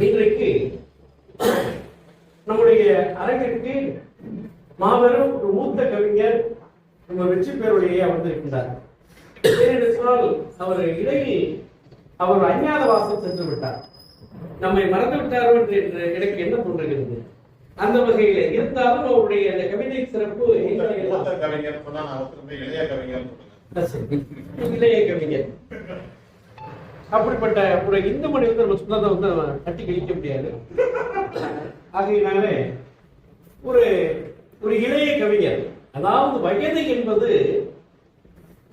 இன்றைக்கு நம்முடைய அரங்கிற்கு மாபெரும் ஒரு மூத்த கவிஞர் நம்ம வெற்றி பேருடைய வந்திருக்கின்றார். ஏனென்று சொன்னால் அவர் இடையில் அவர் அஞ்ஞாத வாசம் சென்று விட்டார், நம்மை மறந்து விட்டாரோ என்று எனக்கு என்ன தோன்றுகிறது. அந்த வகையில் இருந்தாலும் அவருடைய அந்த கவிதை சிறப்பு இளைய கவிஞர். அப்படிப்பட்ட ஒரு இந்து மனிதர் சொன்னதை வந்து தட்டி கழிக்க முடியாது. ஆகையினாலே ஒரு ஒரு இளைய கவிஞர், அதாவது வயது என்பது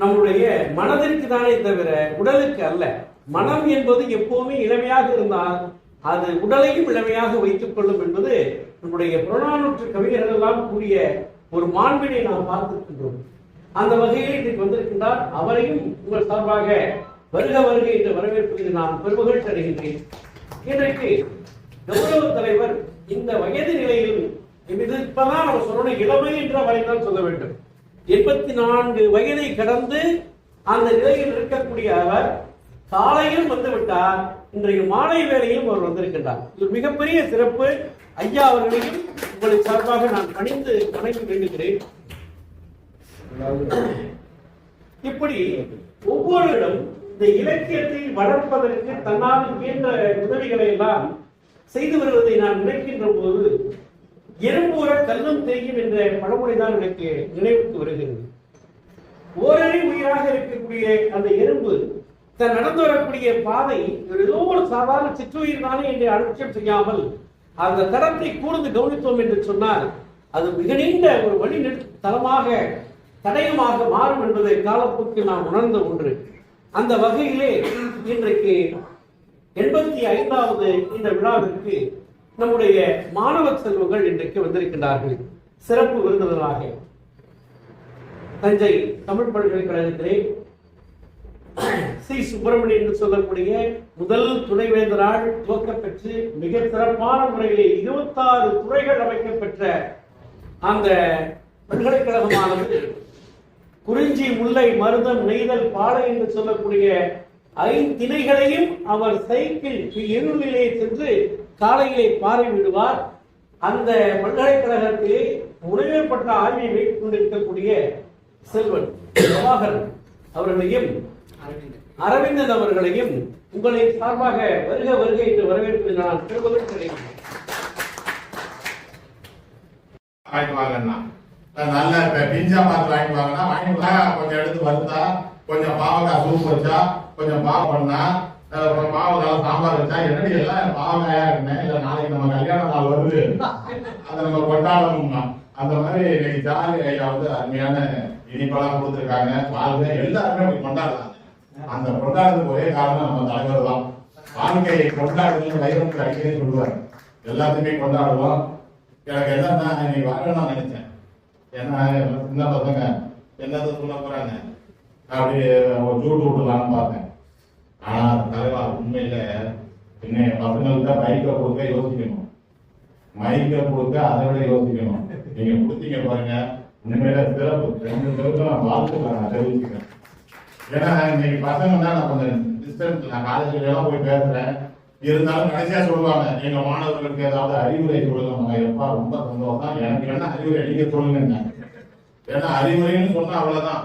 நம்முடைய மனதிற்கு தானே தவிர உடலுக்கு அல்ல. மனம் என்பது எப்பவுமே இளமையாக இருந்தால் அது உடலையும் இளமையாக வைத்துக் கொள்ளும் என்பது நம்முடைய புறநானூற்று கவிஞர்கள் எல்லாம் கூறிய ஒரு மாண்பினை நாம் பார்த்திருக்கின்றோம். அந்த வகையில் இன்றைக்கு வந்திருக்கின்றார். அவரையும் உங்கள் சார்பாக வருக வருக என்று வரவேற்பதில் நான் பெருமகிழ்ச்சி அடைகின்றேன். இன்றைக்கு கௌரவ தலைவர் இந்த வயது நிலையில் இப்பதான் நம்ம சொல்லணும், இளமை என்ற வரைதான் சொல்ல வேண்டும். 84 வயதை கடந்து அந்த நிலையில் இருக்கக்கூடிய அவர் காலையில் வந்துவிட்டார், இன்றைக்கு மாலை வேளையிலும் அவர் வந்திருக்கின்றார். இது மிகப்பெரிய சிறப்பு. ஐயா அவர்களையும் உங்களை சார்பாக நான் பணிந்து வணங்கி வேண்டுகிறேன். இப்படி ஒவ்வொருவரும் இந்த இலக்கியத்தை வளர்ப்பதற்கு தன்னால் இயன்ற உதவிகளை எல்லாம் செய்து வருவதை நான் நினைக்கின்ற போது எறும்பூர கல்லும் தெரியும் என்ற பழமொழிதான் எனக்கு நினைவுக்கு வருகிறது. ஓரணி உயிராக இருக்கக்கூடிய அந்த எறும்பு தன் நடந்து வரக்கூடிய பாதை ஏதோ ஒரு சாதாரண சிற்றுயிர் தானே என்று அலட்சியம் செய்யாமல் அந்த தரத்தை கூர்ந்து கவனித்தோம் என்று சொன்னால் அது மிக நீண்ட ஒரு வழி தளமாக தடயமாக மாறும் என்பதை காலப்போக்கில் நாம் உணர்ந்த ஒன்று. அந்த வகையிலே இன்றைக்கு 85வது இந்த விழாவிற்கு நம்முடைய மாணவ செல்வங்கள் இன்றைக்கு வந்திருக்கின்றார்கள். சிறப்பு விருந்தினராக தஞ்சை தமிழ் பல்கலைக்கழகத்திலே சி சுப்பிரமணியன் என்று சொல்லக்கூடிய முதல் துணைவேந்தரால் துவக்க பெற்று மிக சிறப்பான முறையிலே 26 துறைகள் அமைக்கப்பெற்ற அந்த பல்கலைக்கழகமானது குறிஞ்சி, முல்லை, மருதம், நெய்தல், பாலை என்று சொல்லக்கூடிய 5 திணைகளையும் அவர் சைக்கிள் இருளிலே சென்று காலையிலே பார்வையிடுவார். அந்த பல்கலைக்கழகத்திலே முனைவர் பட்ட ஆய்வை வைத்துக் கொண்டிருக்கக்கூடிய செல்வன் பிரபாகரன் அவர்களையும் அரவிந்தன் அவர்களையும் உங்களை சார்பாக வருக வருக என்று வரவேற்பது நான் பெருமகிழ்ச்சி நல்ல பிஞ்சா பார்த்து வாங்கிக்குவாங்கன்னா வாங்கிக்கலாம். கொஞ்சம் எடுத்து வறுத்தா, கொஞ்சம் பாவக்காய் சூப் வச்சா, கொஞ்சம் பாவம் பண்ணா, பாவக்காய் சாம்பார் வச்சா, என்னடி எல்லாம் பாவக்காயா இருந்தேன். இல்ல நாளைக்கு நம்ம கல்யாண நாள் வருது, அதை நம்ம கொண்டாடணும்னா அந்த மாதிரி இன்னைக்கு ஜாலி ஐயா வந்து அருமையான இனிப்பெல்லாம் கொடுத்துருக்காங்க. வாழ்க்கை எல்லாருமே அப்படி கொண்டாடுறாங்க. அந்த கொண்டாடுறதுக்கு ஒரே காரணம் நம்ம தலைவர் தான். வாழ்க்கையை கொண்டாடுறது வைரமுக்கு அடிக்கடி சொல்லுவார், எல்லாத்தையுமே கொண்டாடுவோம். எனக்கு என்னன்னா இன்னைக்கு வரணும் நான் நினைச்சேன். ஏன்னா சின்ன பசங்க என்னதான் சொல்ல போறாங்க அப்படி ஒரு ஜூட்டு விட்டுலான்னு பார்த்தேன். ஆனா தலைவா உண்மையில இன்னைய பசங்கள்கிட்ட மைக்கை கொடுக்க யோசிக்கணும், மைக்கை கொடுக்க அதை விட யோசிக்கணும். நீங்க கொடுத்தீங்க பாருங்க, உண்மையில சிறப்பு. 2 பேருக்கும் நான் வாழ்த்துக்களை நான் தெரிவிச்சுக்கிறேன். ஏன்னா இன்னைக்கு பசங்கன்னா நான் கொஞ்சம் டிஸ்டன்ஸ், நான் காலேஜ்ல எல்லாம் போய் பேசுறேன். இருந்தாலும் கடைசியா சொல்லுவாங்க, எங்க மாணவர்களுக்கு ஏதாவது அறிவுரை சொல்லுங்க. எப்பா ரொம்ப சந்தோஷம், எனக்கு என்ன அறிவுரை நீங்க சொல்லுங்க. ஏன்னா அறிவுரைன்னு சொன்னா அவ்வளவுதான்,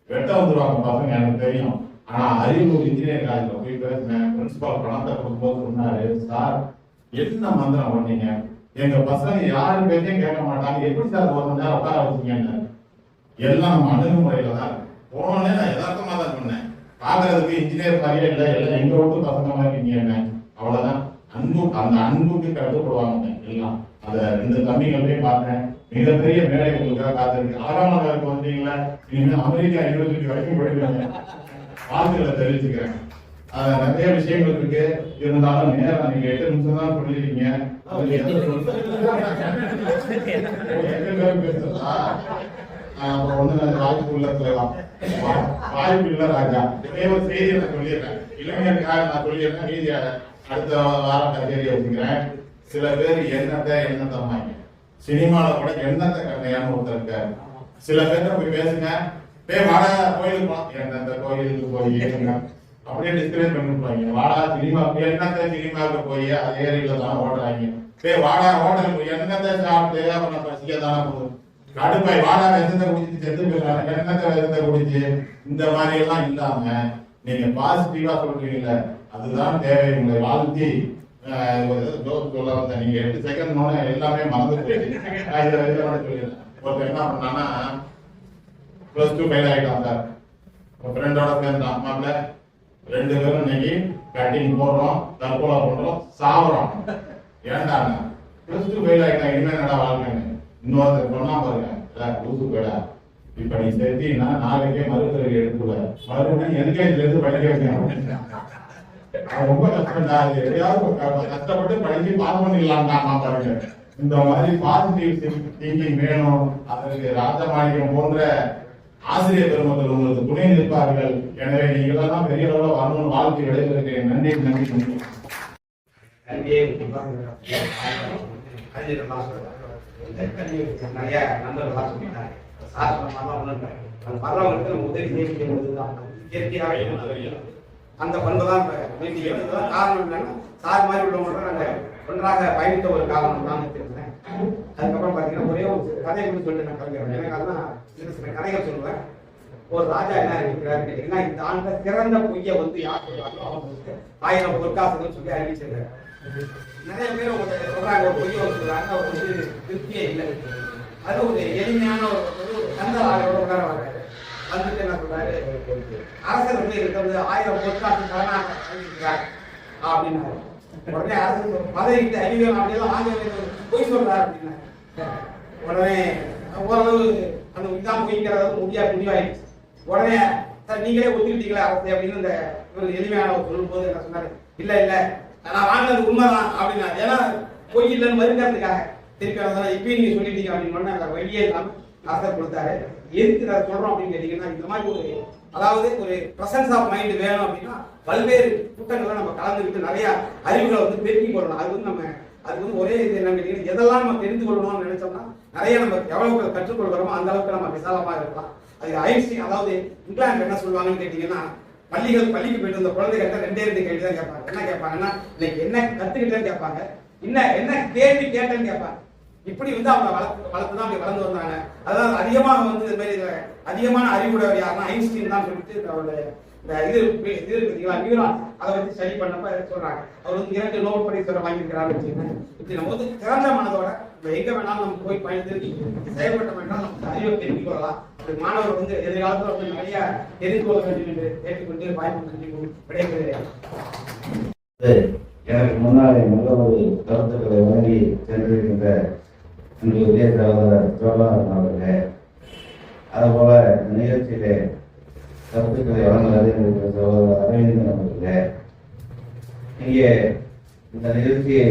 வெட்ட வந்துருவாங்க பசங்க, எனக்கு தெரியும். ஆனா அரியலூர் இன்ஜினியரிங் காலேஜ்ல போய் பேசுனேன். பிரின்சிபால் பணத்தை கொடுக்கும்போது சொன்னாரு, சார் என்ன மந்திரம் பண்ணீங்க, எங்க பசங்க யாரு பேரையும் கேட்க மாட்டாங்க, எப்படி சார் 1 மணி நேரம் உட்கார வச்சீங்கன்னு. எல்லாம் நம்ம அணுகுமுறையில தான் போனோடனே நான் யதார்த்தமா தான் சொன்னேன். பாக்குறதுக்கு இன்ஜினியர் மாதிரியே இல்லை, எல்லாம் எங்க வீட்டு பசங்க மாதிரி இருக்கீங்க. அவ்வளவுதான். அன்பு, அந்த அன்புக்கு கட்டுப்படுவாங்க எல்லாம். அத 2 தம்பிகளையும் பார்த்தேன். மிகப்பெரிய மேடை உங்களுக்காக காத்திருக்கு. 6ஆம் நகருக்கு வந்தீங்களா, இனிமே அமெரிக்கா யூனிவர்சிட்டி வரைக்கும் போயிடுவாங்க. வாழ்க்கையில தெரிவிச்சுக்கிறேன். நிறைய விஷயங்கள் இருக்கு. இருந்தாலும் நேரம் நீங்க 8 நிமிஷம் தான் சொல்லிருக்கீங்க. வாய்ப்பு உள்ள சொல்லலாம், வாய்ப்பு இல்ல ராஜா. ஒரு செய்தியை நான் சொல்லிடுறேன், இளைஞருக்காக நான் சொல்லிடுறேன். மீதிய அடுத்த வாரம் கச்சேரியை வச்சுக்கிறேன். சில பேர் எண்ணத்தம்மாங்க சினிமாவில கூட எண்ணத்த கண்ணையான்னு ஒருத்தர் இருக்காரு. சில பேர் போய் பேசுங்க, வாடா கோயிலுக்கு போலாம், எந்தெந்த கோயிலுக்கு போய் அப்படியே டிஸ்கரேஜ் பண்ணி விட்டுருவாங்க. வாடா சினிமா என்னத்த சினிமாவுக்கு போய் அதே ஏரியில தானே ஓடுறாங்க. போய் வாடா ஹோட்டலுக்கு என்னத்த சாப்பிட்டு அப்புறம் பசிக்க தானே போகுது. கடுப்பாய் வாடா விஷத்தை குடிச்சு செத்து போயிடறாங்க. என்னத்த விஷத்தை குடிச்சு இந்த மாதிரி எல்லாம் இல்லாம நீங்க பாசிட்டிவா சொல்றீங்கல்ல, அதுதான் தேவை. உங்களை வாழ்த்தி சொல்ல வந்த நீங்க 8 செகண்ட் எல்லாமே மறந்து சொல்லிடுறேன். ஒருத்தர் என்ன பண்ணான்னா +2 ஃபெயில் ஆகிட்டான் சார். ஃப்ரெண்டோட சேர்ந்தான் மாப்பிள்ள 2 பேரும் இன்னைக்கு கட்டிங் போடுறோம், தற்கொலை பண்றோம், சாவுறோம். ஏன்டாங்க +2 ஃபெயில் ஆகிட்டான், இனிமே என்னடா வாழ்க்கைன்னு இன்னொருத்தர் சொன்னா பாருங்க, லூசு போயிடா இப்ப நீ சேர்த்தீங்கன்னா நாளைக்கே மருத்துவரை எடுத்துடுவ, மறுபடியும் எல்கேஜில இருந்து படிக்க வைக்கணும். ரொம்ப கஷ்டம்டா, எதையாவது கஷ்டப்பட்டு படிச்சு பாஸ் பண்ணிடலாம்டா பாருங்க. இந்த மாதிரி பாசிட்டிவ் திங்கிங் வேணும். அதற்கு ராஜமாணிக்கம் போன்ற ஆசிரியர் பெருமக்கள் உங்களுக்கு துணை நிற்பார்கள். எனவே நீங்கள் எல்லாம் பெரிய அளவில் வரணும்னு வாழ்க்கை விடைபெறுகிறேன். நன்றி நன்றி நன்றி. நிறைய நண்பர்களாக சொல்லிட்டாங்க. சார் அந்த பரவாயில்ல உதவி செய்யப்படுவதுதான் இயற்கையாக அந்த பண்பு தான் காரணம் என்னன்னா சார் மாதிரி உள்ளவங்க நாங்கள் ஒன்றாக பயணித்த ஒரு காலம் தான் வச்சிருந்தேன். அதுக்கப்புறம் பார்த்தீங்கன்னா ஒரே ஒரு கதை கூட சொல்லி நான் கலைஞர் எனக்கு அதெல்லாம் சில கதைகள் சொல்லுவேன். ஒரு ராஜா என்ன இருக்கிறாரு கேட்டீங்கன்னா, இந்த ஆண்ட சிறந்த பொய்யை யார் சொல்றாங்களோ அவங்களுக்கு 1000 பொற்காசுகள் சொல்லி அறிவிச்சிருக்காரு. நிறைய பேர் உங்களுக்கு சொல்றாங்க ஒரு பொய்யை சொல்றாங்க, அவர் திருப்தியே இல்லை. அது ஒரு எளிமையான ஒரு கந்தராக உட்கார வர்றாரு. வந்துட்டு என்ன சொல்றாரு, அரசர் இருக்கிறது 1000 பொற்காசு கடனாக அறிவிக்கிறார் அப்படின்னாரு. உடனே அரசு பதவிக்கு அறிவியல் அப்படியெல்லாம் ஆங்கில பொய் சொல்றாரு அப்படின்னா உடனே ஓரளவு அந்த இதான் பொய்க்கிறது முடிவாயிடுச்சு. உடனே சார் நீங்களே ஒத்துக்கிட்டீங்களா அரசு அப்படின்னு இந்த இவர் எளிமையான சொல்லும் போது என்ன சொன்னாரு, இல்ல இல்ல நான் வாங்கினது உண்மைதான் அப்படின்னா. ஏன்னா பொய் இல்லைன்னு மறுக்கிறதுக்காக திருப்பி இப்பயும் நீங்க சொல்லிட்டீங்க அப்படின்னு அந்த வழியே இல்லாம அரசர் கொடுத்தாரு. எதுக்கு அதை சொல்றோம் அப்படின்னு கேட்டீங்கன்னா, இந்த மாதிரி ஒரு அதாவது ஒரு பிரசன்ஸ் ஆஃப் மைண்ட் வேணும் அப்படின்னா பல்வேறு கூட்டங்களை நம்ம கலந்துக்கிட்டு நிறைய அறிவுகளை பெருக்கி கொள்ளணும். அது நம்ம அது ஒரே இது என்ன கேட்டீங்கன்னா, எதெல்லாம் நம்ம தெரிந்து கொள்ளணும்னு நினைச்சோம்னா நிறைய நம்ம எவ்வளவு கற்றுக்கொள்கிறோமோ அந்த அளவுக்கு நம்ம விசாலமா இருக்கலாம். அது ஐன்ஸ்டீன் அதாவது இங்கிலாந்து என்ன சொல்லுவாங்கன்னு கேட்டீங்கன்னா, பள்ளிக்கு போயிட்டு இந்த குழந்தைகிட்ட 2 கேள்வி தான் கேட்பாங்க. என்ன கேட்பாங்கன்னா, இன்னைக்கு என்ன கத்துக்கிட்டேன்னு கேட்பாங்க, என்ன கேள்வி கேட்டேன்னு கேட்பாங்க. இப்படி அவங்க வளர்த்து தான் அப்படி வளர்ந்து வந்தாங்க. அதாவது அதிகமாக இது மாதிரி அதிகமான அறிவுடையவர் யாருன்னா ஐன்ஸ்டீன் தான் சொல்லிட்டு அவருடைய இது இருக்குங்களா நியூரான் அதை வச்சு ஸ்டடி பண்ணப்ப சொல்றாங்க. அவர் 2 நோபல் பரிசு வாங்கியிருக்கிறாரு வச்சுக்கோங்க. இப்படி நம்ம திறந்த மனதோட எங்க வேணாலும் நம்ம போய் பயன்படுத்தி செயல்பட்ட வேண்டாம் நம்ம அறிவை தெரிவித்துக் கொள்ளலாம். அப்படி மாணவர் எதிர்காலத்தில் நிறைய எதிர்கொள்ள வேண்டும் என்று கேட்டுக்கொண்டு வாய்ப்பு விடைபெறுகிறேன். எனக்கு முன்னாலே நல்ல ஒரு கருத்துக்களை வழங்கி சென்றிருக்கின்ற உதய சகோதரர் சோழன் அவர்களே, அதுபோல நிகழ்ச்சியிலே கருத்துக்களை வழங்குவதில் இருக்கிற சகோதரர் அரவிந்தன் அவர்களே, இங்கே இந்த நிகழ்ச்சியை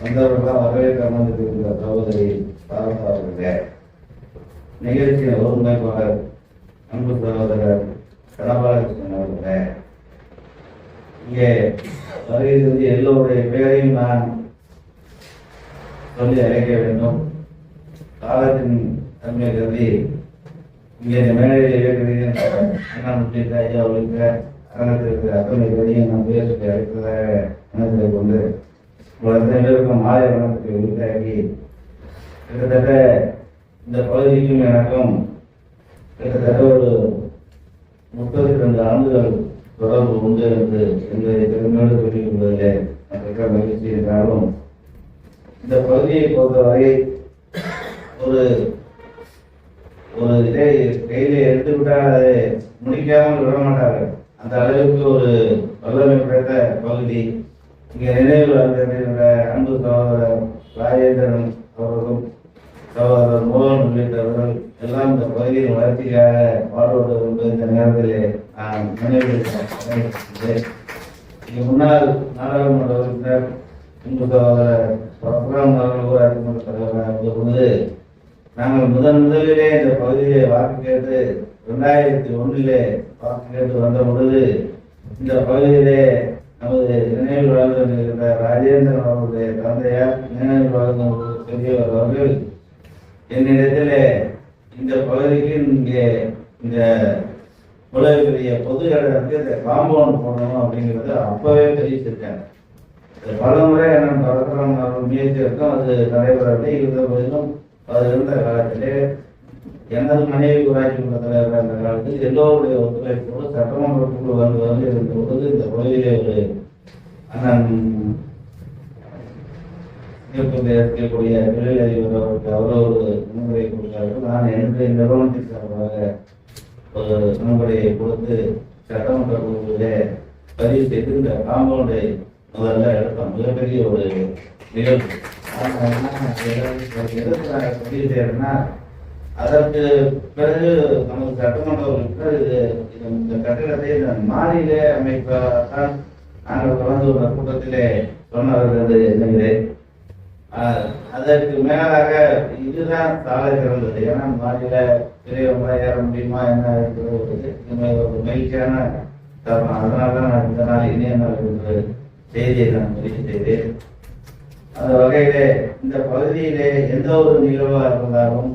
வந்தவர்களால் வரவேற்க அமர்ந்திருக்கின்ற சகோதரி பாரதா அவர்களே, நிகழ்ச்சியின் ஒருங்கிணைப்பாளர் அன்பு சகோதரர் கடபாலகிருஷ்ணன் அவர்களே, இங்கே வருகிறது எல்லோருடைய பெயரையும் நான் சொல்லி அழைக்க வேண்டும். காலத்தின் தன்மை கருதி இங்கே இந்த மேடையில் இயக்குகிறேன் ஐயா உள்ளிட்ட அரங்கத்தில் இருக்கிற அத்தனை பேரையும் நான் பேருக்கு அழைத்ததாக மனதில் கொண்டு உங்கள் அத்தனை பேருக்கும் மாலை வணக்கத்தை உரித்தாக்கி கிட்டத்தட்ட இந்த பகுதிக்கும் எனக்கும் கிட்டத்தட்ட ஒரு 32 ஆண்டுகள் தொடர்பு உண்டு என்று என்பதை பெருமையோடு சொல்லிக் கொள்வதிலே எனக்கு மகிழ்ச்சி என்றாலும், இந்த பகுதியை பொறுத்தவரை ஒரு இதை கையில எடுத்துவிட்டால் அதை முடிக்காமல் விட மாட்டார்கள். அந்த அளவுக்கு ஒரு வல்லமை படைத்த பகுதி. இங்கே நினைவில் வந்திருக்கின்ற அன்பு சகோதரர் ராஜேந்திரன் அவர்களும் சகோதரர் மோகன் உள்ளிட்டவர்கள் எல்லாம் இந்த பகுதியின் வளர்ச்சிக்காக பாடுபடுவது என்பது இந்த நேரத்திலே நான் நினைவுறுத்தேன். முன்னாள் நாடாளுமன்ற உறுப்பினர் அன்பு சகோதரர் பரசுராம் அவர்கள் ஊராட்சி மன்ற தலைவராக பொழுது நாங்கள் முதலிலே இந்த பகுதியிலே வாக்கு கேட்டு 2001 வாக்கு கேட்டு வந்த பொழுது இந்த பகுதியிலே நமது நினைவில் வாழ்ந்திருக்கின்ற ராஜேந்திரன் அவருடைய தந்தையார் நினைவில் வாழ்ந்த பெரியவர் அவர்கள் என்னிடத்திலே இந்த பகுதிக்கு இங்கே இந்த இவ்வளவு பெரிய பொது இடத்துக்கு இந்த காம்பவுண்ட் போடணும் அப்படிங்கிறது அப்பவே தெரிவிச்சிருக்காங்க. பல முறை நம்ம முயற்சி இருக்கும், அது நடைபெறவில்லை. இருந்த போதிலும் அது இருந்த காலத்திலே எனது மனைவி ஊராட்சி மன்ற தலைவர் அந்த காலத்தில் எல்லோருடைய ஒத்துழைப்போடு சட்டமன்றத்துக்குள் வந்து இருந்த பொழுது இந்த பகுதியிலே ஒரு அண்ணன் இருக்கக்கூடிய தொழிலதிபர் அவருக்கு அவர் ஒரு நன்கொடை கொடுத்தார்கள். நான் என்னுடைய நிறுவனத்தின் சார்பாக ஒரு நன்கொடையை கொடுத்து சட்டமன்ற குழுவிலே பதிவு செய்து இந்த காம்பவுண்டை முதல்ல எடுத்தோம். மிகப்பெரிய ஒரு நிகழ்வு. எதற்கு நாங்கள் பதிவு செய்யறோம்னா, அதற்கு பிறகு நமது சட்டமன்ற உறுப்பினர் இந்த கட்டிடத்தை இந்த மாநில அமைப்பால் நாங்கள் தொடர்ந்து ஒரு கூட்டத்திலே சொன்னது என்கிறேன். அதற்கு மேலாக இதுதான் சாலை சிறந்தது. ஏன்னா மாநில பெரியவங்களை ஏற முடியுமா என்ன ஒரு மகிழ்ச்சியான தருணம். அதனால்தான் நான் இந்த நாள் இணைய நாள் என்ற செய்தியை நான் பதிவு செய்தேன். அந்த வகையிலே இந்த பகுதியிலே எந்த ஒரு நிகழ்வாக இருந்தாலும்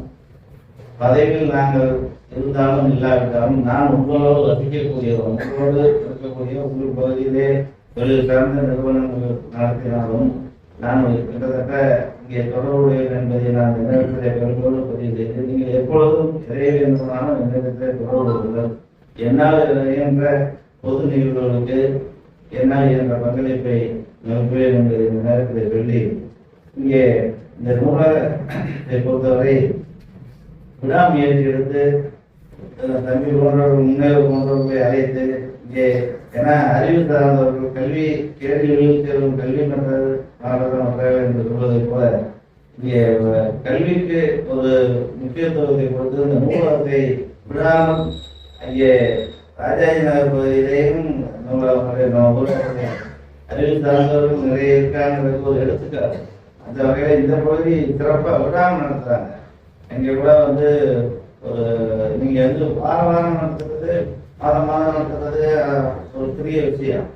பதவியில் நாங்கள் இருந்தாலும் இல்லாவிட்டாலும் நான் உங்களோடு வசிக்கக்கூடியவன், உங்களோடு இருக்கக்கூடிய உங்கள் பகுதியிலே தொழில் சார்ந்த நிறுவனங்கள் நடத்தினாலும் நான் கிட்டத்தட்ட இங்கே தொடர்புடையது என்பதை நான் இந்த நேரத்தில் பெரும்போது பதிவு செய்து நீங்கள் எப்பொழுதும் எதை வேண்டுமானாலும் இந்த நேரத்தில் தொடர்பு கொள்ளுங்கள். என்னால் என்ற பொது நிகழ்வுகளுக்கு என்னால் என்ற பங்களிப்பை நல்குவேன் என்பதை இந்த நேரத்தில் சொல்லி, இங்கே இந்த நூலகத்தை பொறுத்தவரை விடாமுயற்சி எடுத்து தம்பி போன்றவர்கள் முன்னேறு போன்றவர்களை அழைத்து இங்கே ஏன்னா அறிவு சார்ந்தவர்கள் கல்வி கேள்விகளில் செல்லும் கல்வி மன்ற என்று சொல்வதை போல இங்கே கல்விக்கு ஒரு முக்கியத்துவத்தை கொடுத்து இந்த நூலகத்தை விடாமல் இங்கே ராஜாஜி நகர் பகுதியிலேயும் நூலகங்களுடைய அறிவு சார்ந்தவர்கள் நிறைய இருக்காங்கிறது ஒரு எடுத்துக்காட்டு. அந்த வகையில் இந்த பகுதி சிறப்பாக விடாமல் நடத்துறாங்க. இங்கே கூட வந்து ஒரு நீங்க வந்து வாரம் நடத்துறது மாதம் நடத்துறது ஒரு பெரிய விஷயம்.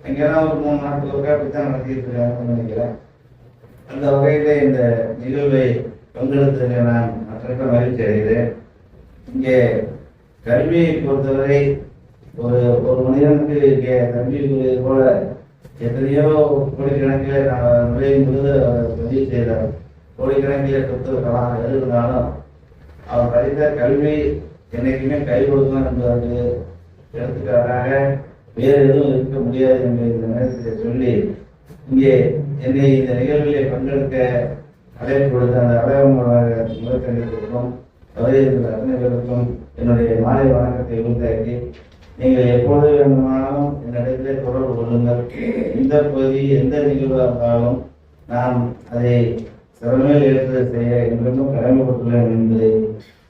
எங்கெல்லாம் ஒரு 3 நாட்கள் ஒருக்கா அப்படித்தான் நடத்திட்டு இருக்காங்கன்னு நினைக்கிறேன். அந்த வகையிலே இந்த நிகழ்வை பங்கெடுத்ததில் நான் மற்ற மகிழ்ச்சி அடைகிறேன். இங்கே கல்வியை பொறுத்தவரை ஒரு மனிதனுக்கு இங்கே கல்வி போல எத்தனையோ கோடிக்கணக்கில் நான் நுழையும் போது அவர் பதிவு செய்தார். கோடிக்கணக்கில் சொத்துக்களாக இருந்தாலும் அவர் படித்த கல்வி என்னைக்குமே கை கொடுக்கும் என்பதற்கு எடுத்துக்காட்டாக வேறு எதுவும் இருக்க முடியாது என்று இந்த நேரத்தில் சொல்லி, இங்கே என்னை இந்த நிகழ்விலே பங்கெடுக்க அழைப்பு கொடுத்த அந்த அலைவங்களாக முழக்கங்களுக்கும் கவிதைகள் அத்தனைகளுக்கும் என்னுடைய மாலை வணக்கத்தை உறுத்தாக்கி, நீங்கள் எப்பொழுது வேண்டுமானாலும் என்னிடத்திலே தொடர்பு கொள்ளுங்கள். எந்த பகுதி எந்த நிகழ்வாக இருந்தாலும் நான் அதை சிறமையில் ஏற்று செய்ய எங்களுக்கும் கடமைப்பட்டுள்ளேன் என்பதை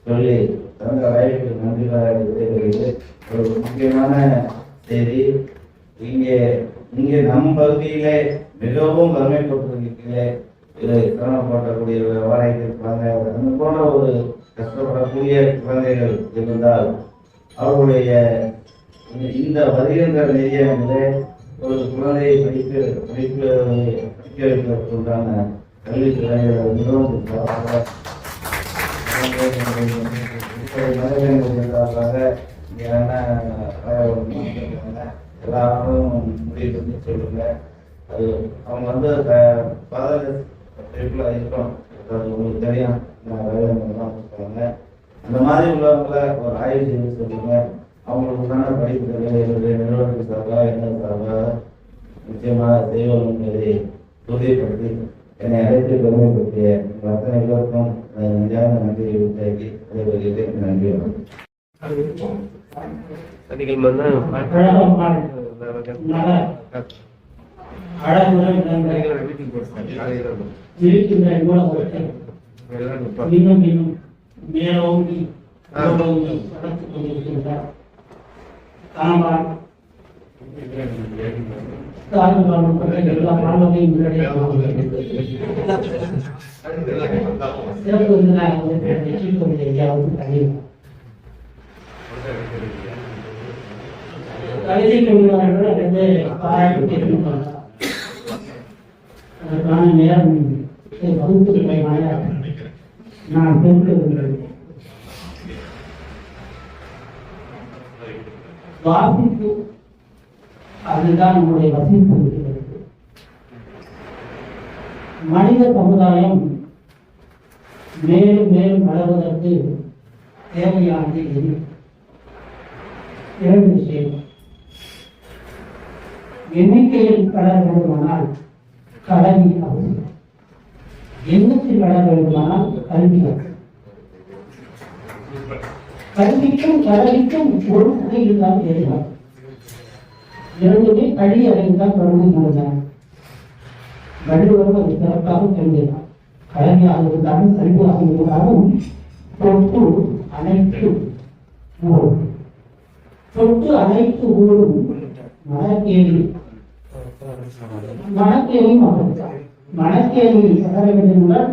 சொல்லி தந்த வாய்ப்புக்கு நன்றி விடைபெறுகிறது. ஒரு முக்கியமான செய்தி, இங்கே நம் பகுதியிலே மிகவும் வறுமைப்பட்டிருக்கிறே இது சிரமப்படக்கூடிய வாடகை குழந்தைகள் அந்த போன்ற ஒரு கஷ்டப்படக்கூடிய குழந்தைகள் இருந்தால் அவர்களுடைய இந்த வருகின்ற நிதியங்களே ஒரு குழந்தையை படிக்க வைப்பதற்குண்டான கல்வித்துறைகள் மிகவும் எல்லாரும் முடிவு பண்ணி சொல்லுங்க. அது அவங்க வந்து இருக்கணும், அது உங்களுக்கு தெரியும். அந்த மாதிரி உள்ளவங்களை ஒரு ஆய்வு செய்து சொல்லுங்க. அவங்களுக்கு உண்டான படிப்புகளை என்னுடைய நிறுவனத்துக்கு சார்பாக என்ன சார்பாக நிச்சயமாக செய்வோம் என்பதை உறுதிப்படுத்தி என்னை அழைத்து பெருமைப்படுத்திய அத்தனை எல்லோருக்கும் நெஞ்சார்ந்த நன்றியை உண்டாக்கி விடைபெறுகிறேன். நன்றி. கவிதை கொள்வார்கள் பாராட்டு அதற்கான நேரம் வகுப்புகளை நான் பெருக்க வாசிப்பு அதுதான் நம்முடைய வசிப்பு இருக்கிறது. மனித சமுதாயம் மேலும் மேலும் வளர்வதற்கு தேவையானது எது? இரண்டு விஷயம். எண்ணிக்கையில் வளர வேண்டுமானால் கல்வி அவசியம். எண்ணத்தில் வளர வேண்டுமானால் கல்வி அவசியம். கல்விக்கும் கல்விக்கும் ஒரு முறையில் தான் எதிர்பார்க்கும். இரண்டுமே கல்வி அறிவுதான் தொடங்குகின்றன. வள்ளுவரும் அது சிறப்பாக கல்விதான். கல்வியாக இருந்தாலும் கல்வியாக இருந்தாலும் தொட்டு அனைத்து ஊரும் தொட்டு அனைத்து ஊரும் மனக்கேள்வி மனக்கேள்வியும் அப்படித்தான். மனக்கேள்வி வளர வேண்டும் என்றால்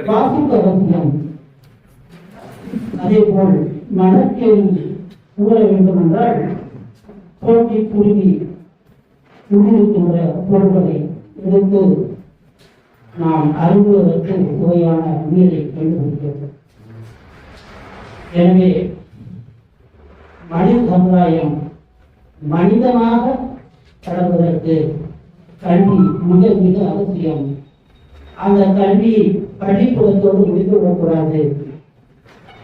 வாசிப்பு அவசியம். அதே போல் மனக்கேள்வி கூற வேண்டும் என்றால் போட்டி குருவி உள்ளிருக்கின்ற பொருள்களை எடுத்து நாம் அறிவுவதற்கு சுவையான நீரை கண்டுபிடிக்கிறது. எனவே மனித சமுதாயம் மனிதனாக வளர்வதற்கு கல்வி மிக மிக அவசியம். அந்த கல்வி பள்ளிக்கூடத்தோடு முடித்துவிடக்கூடாது.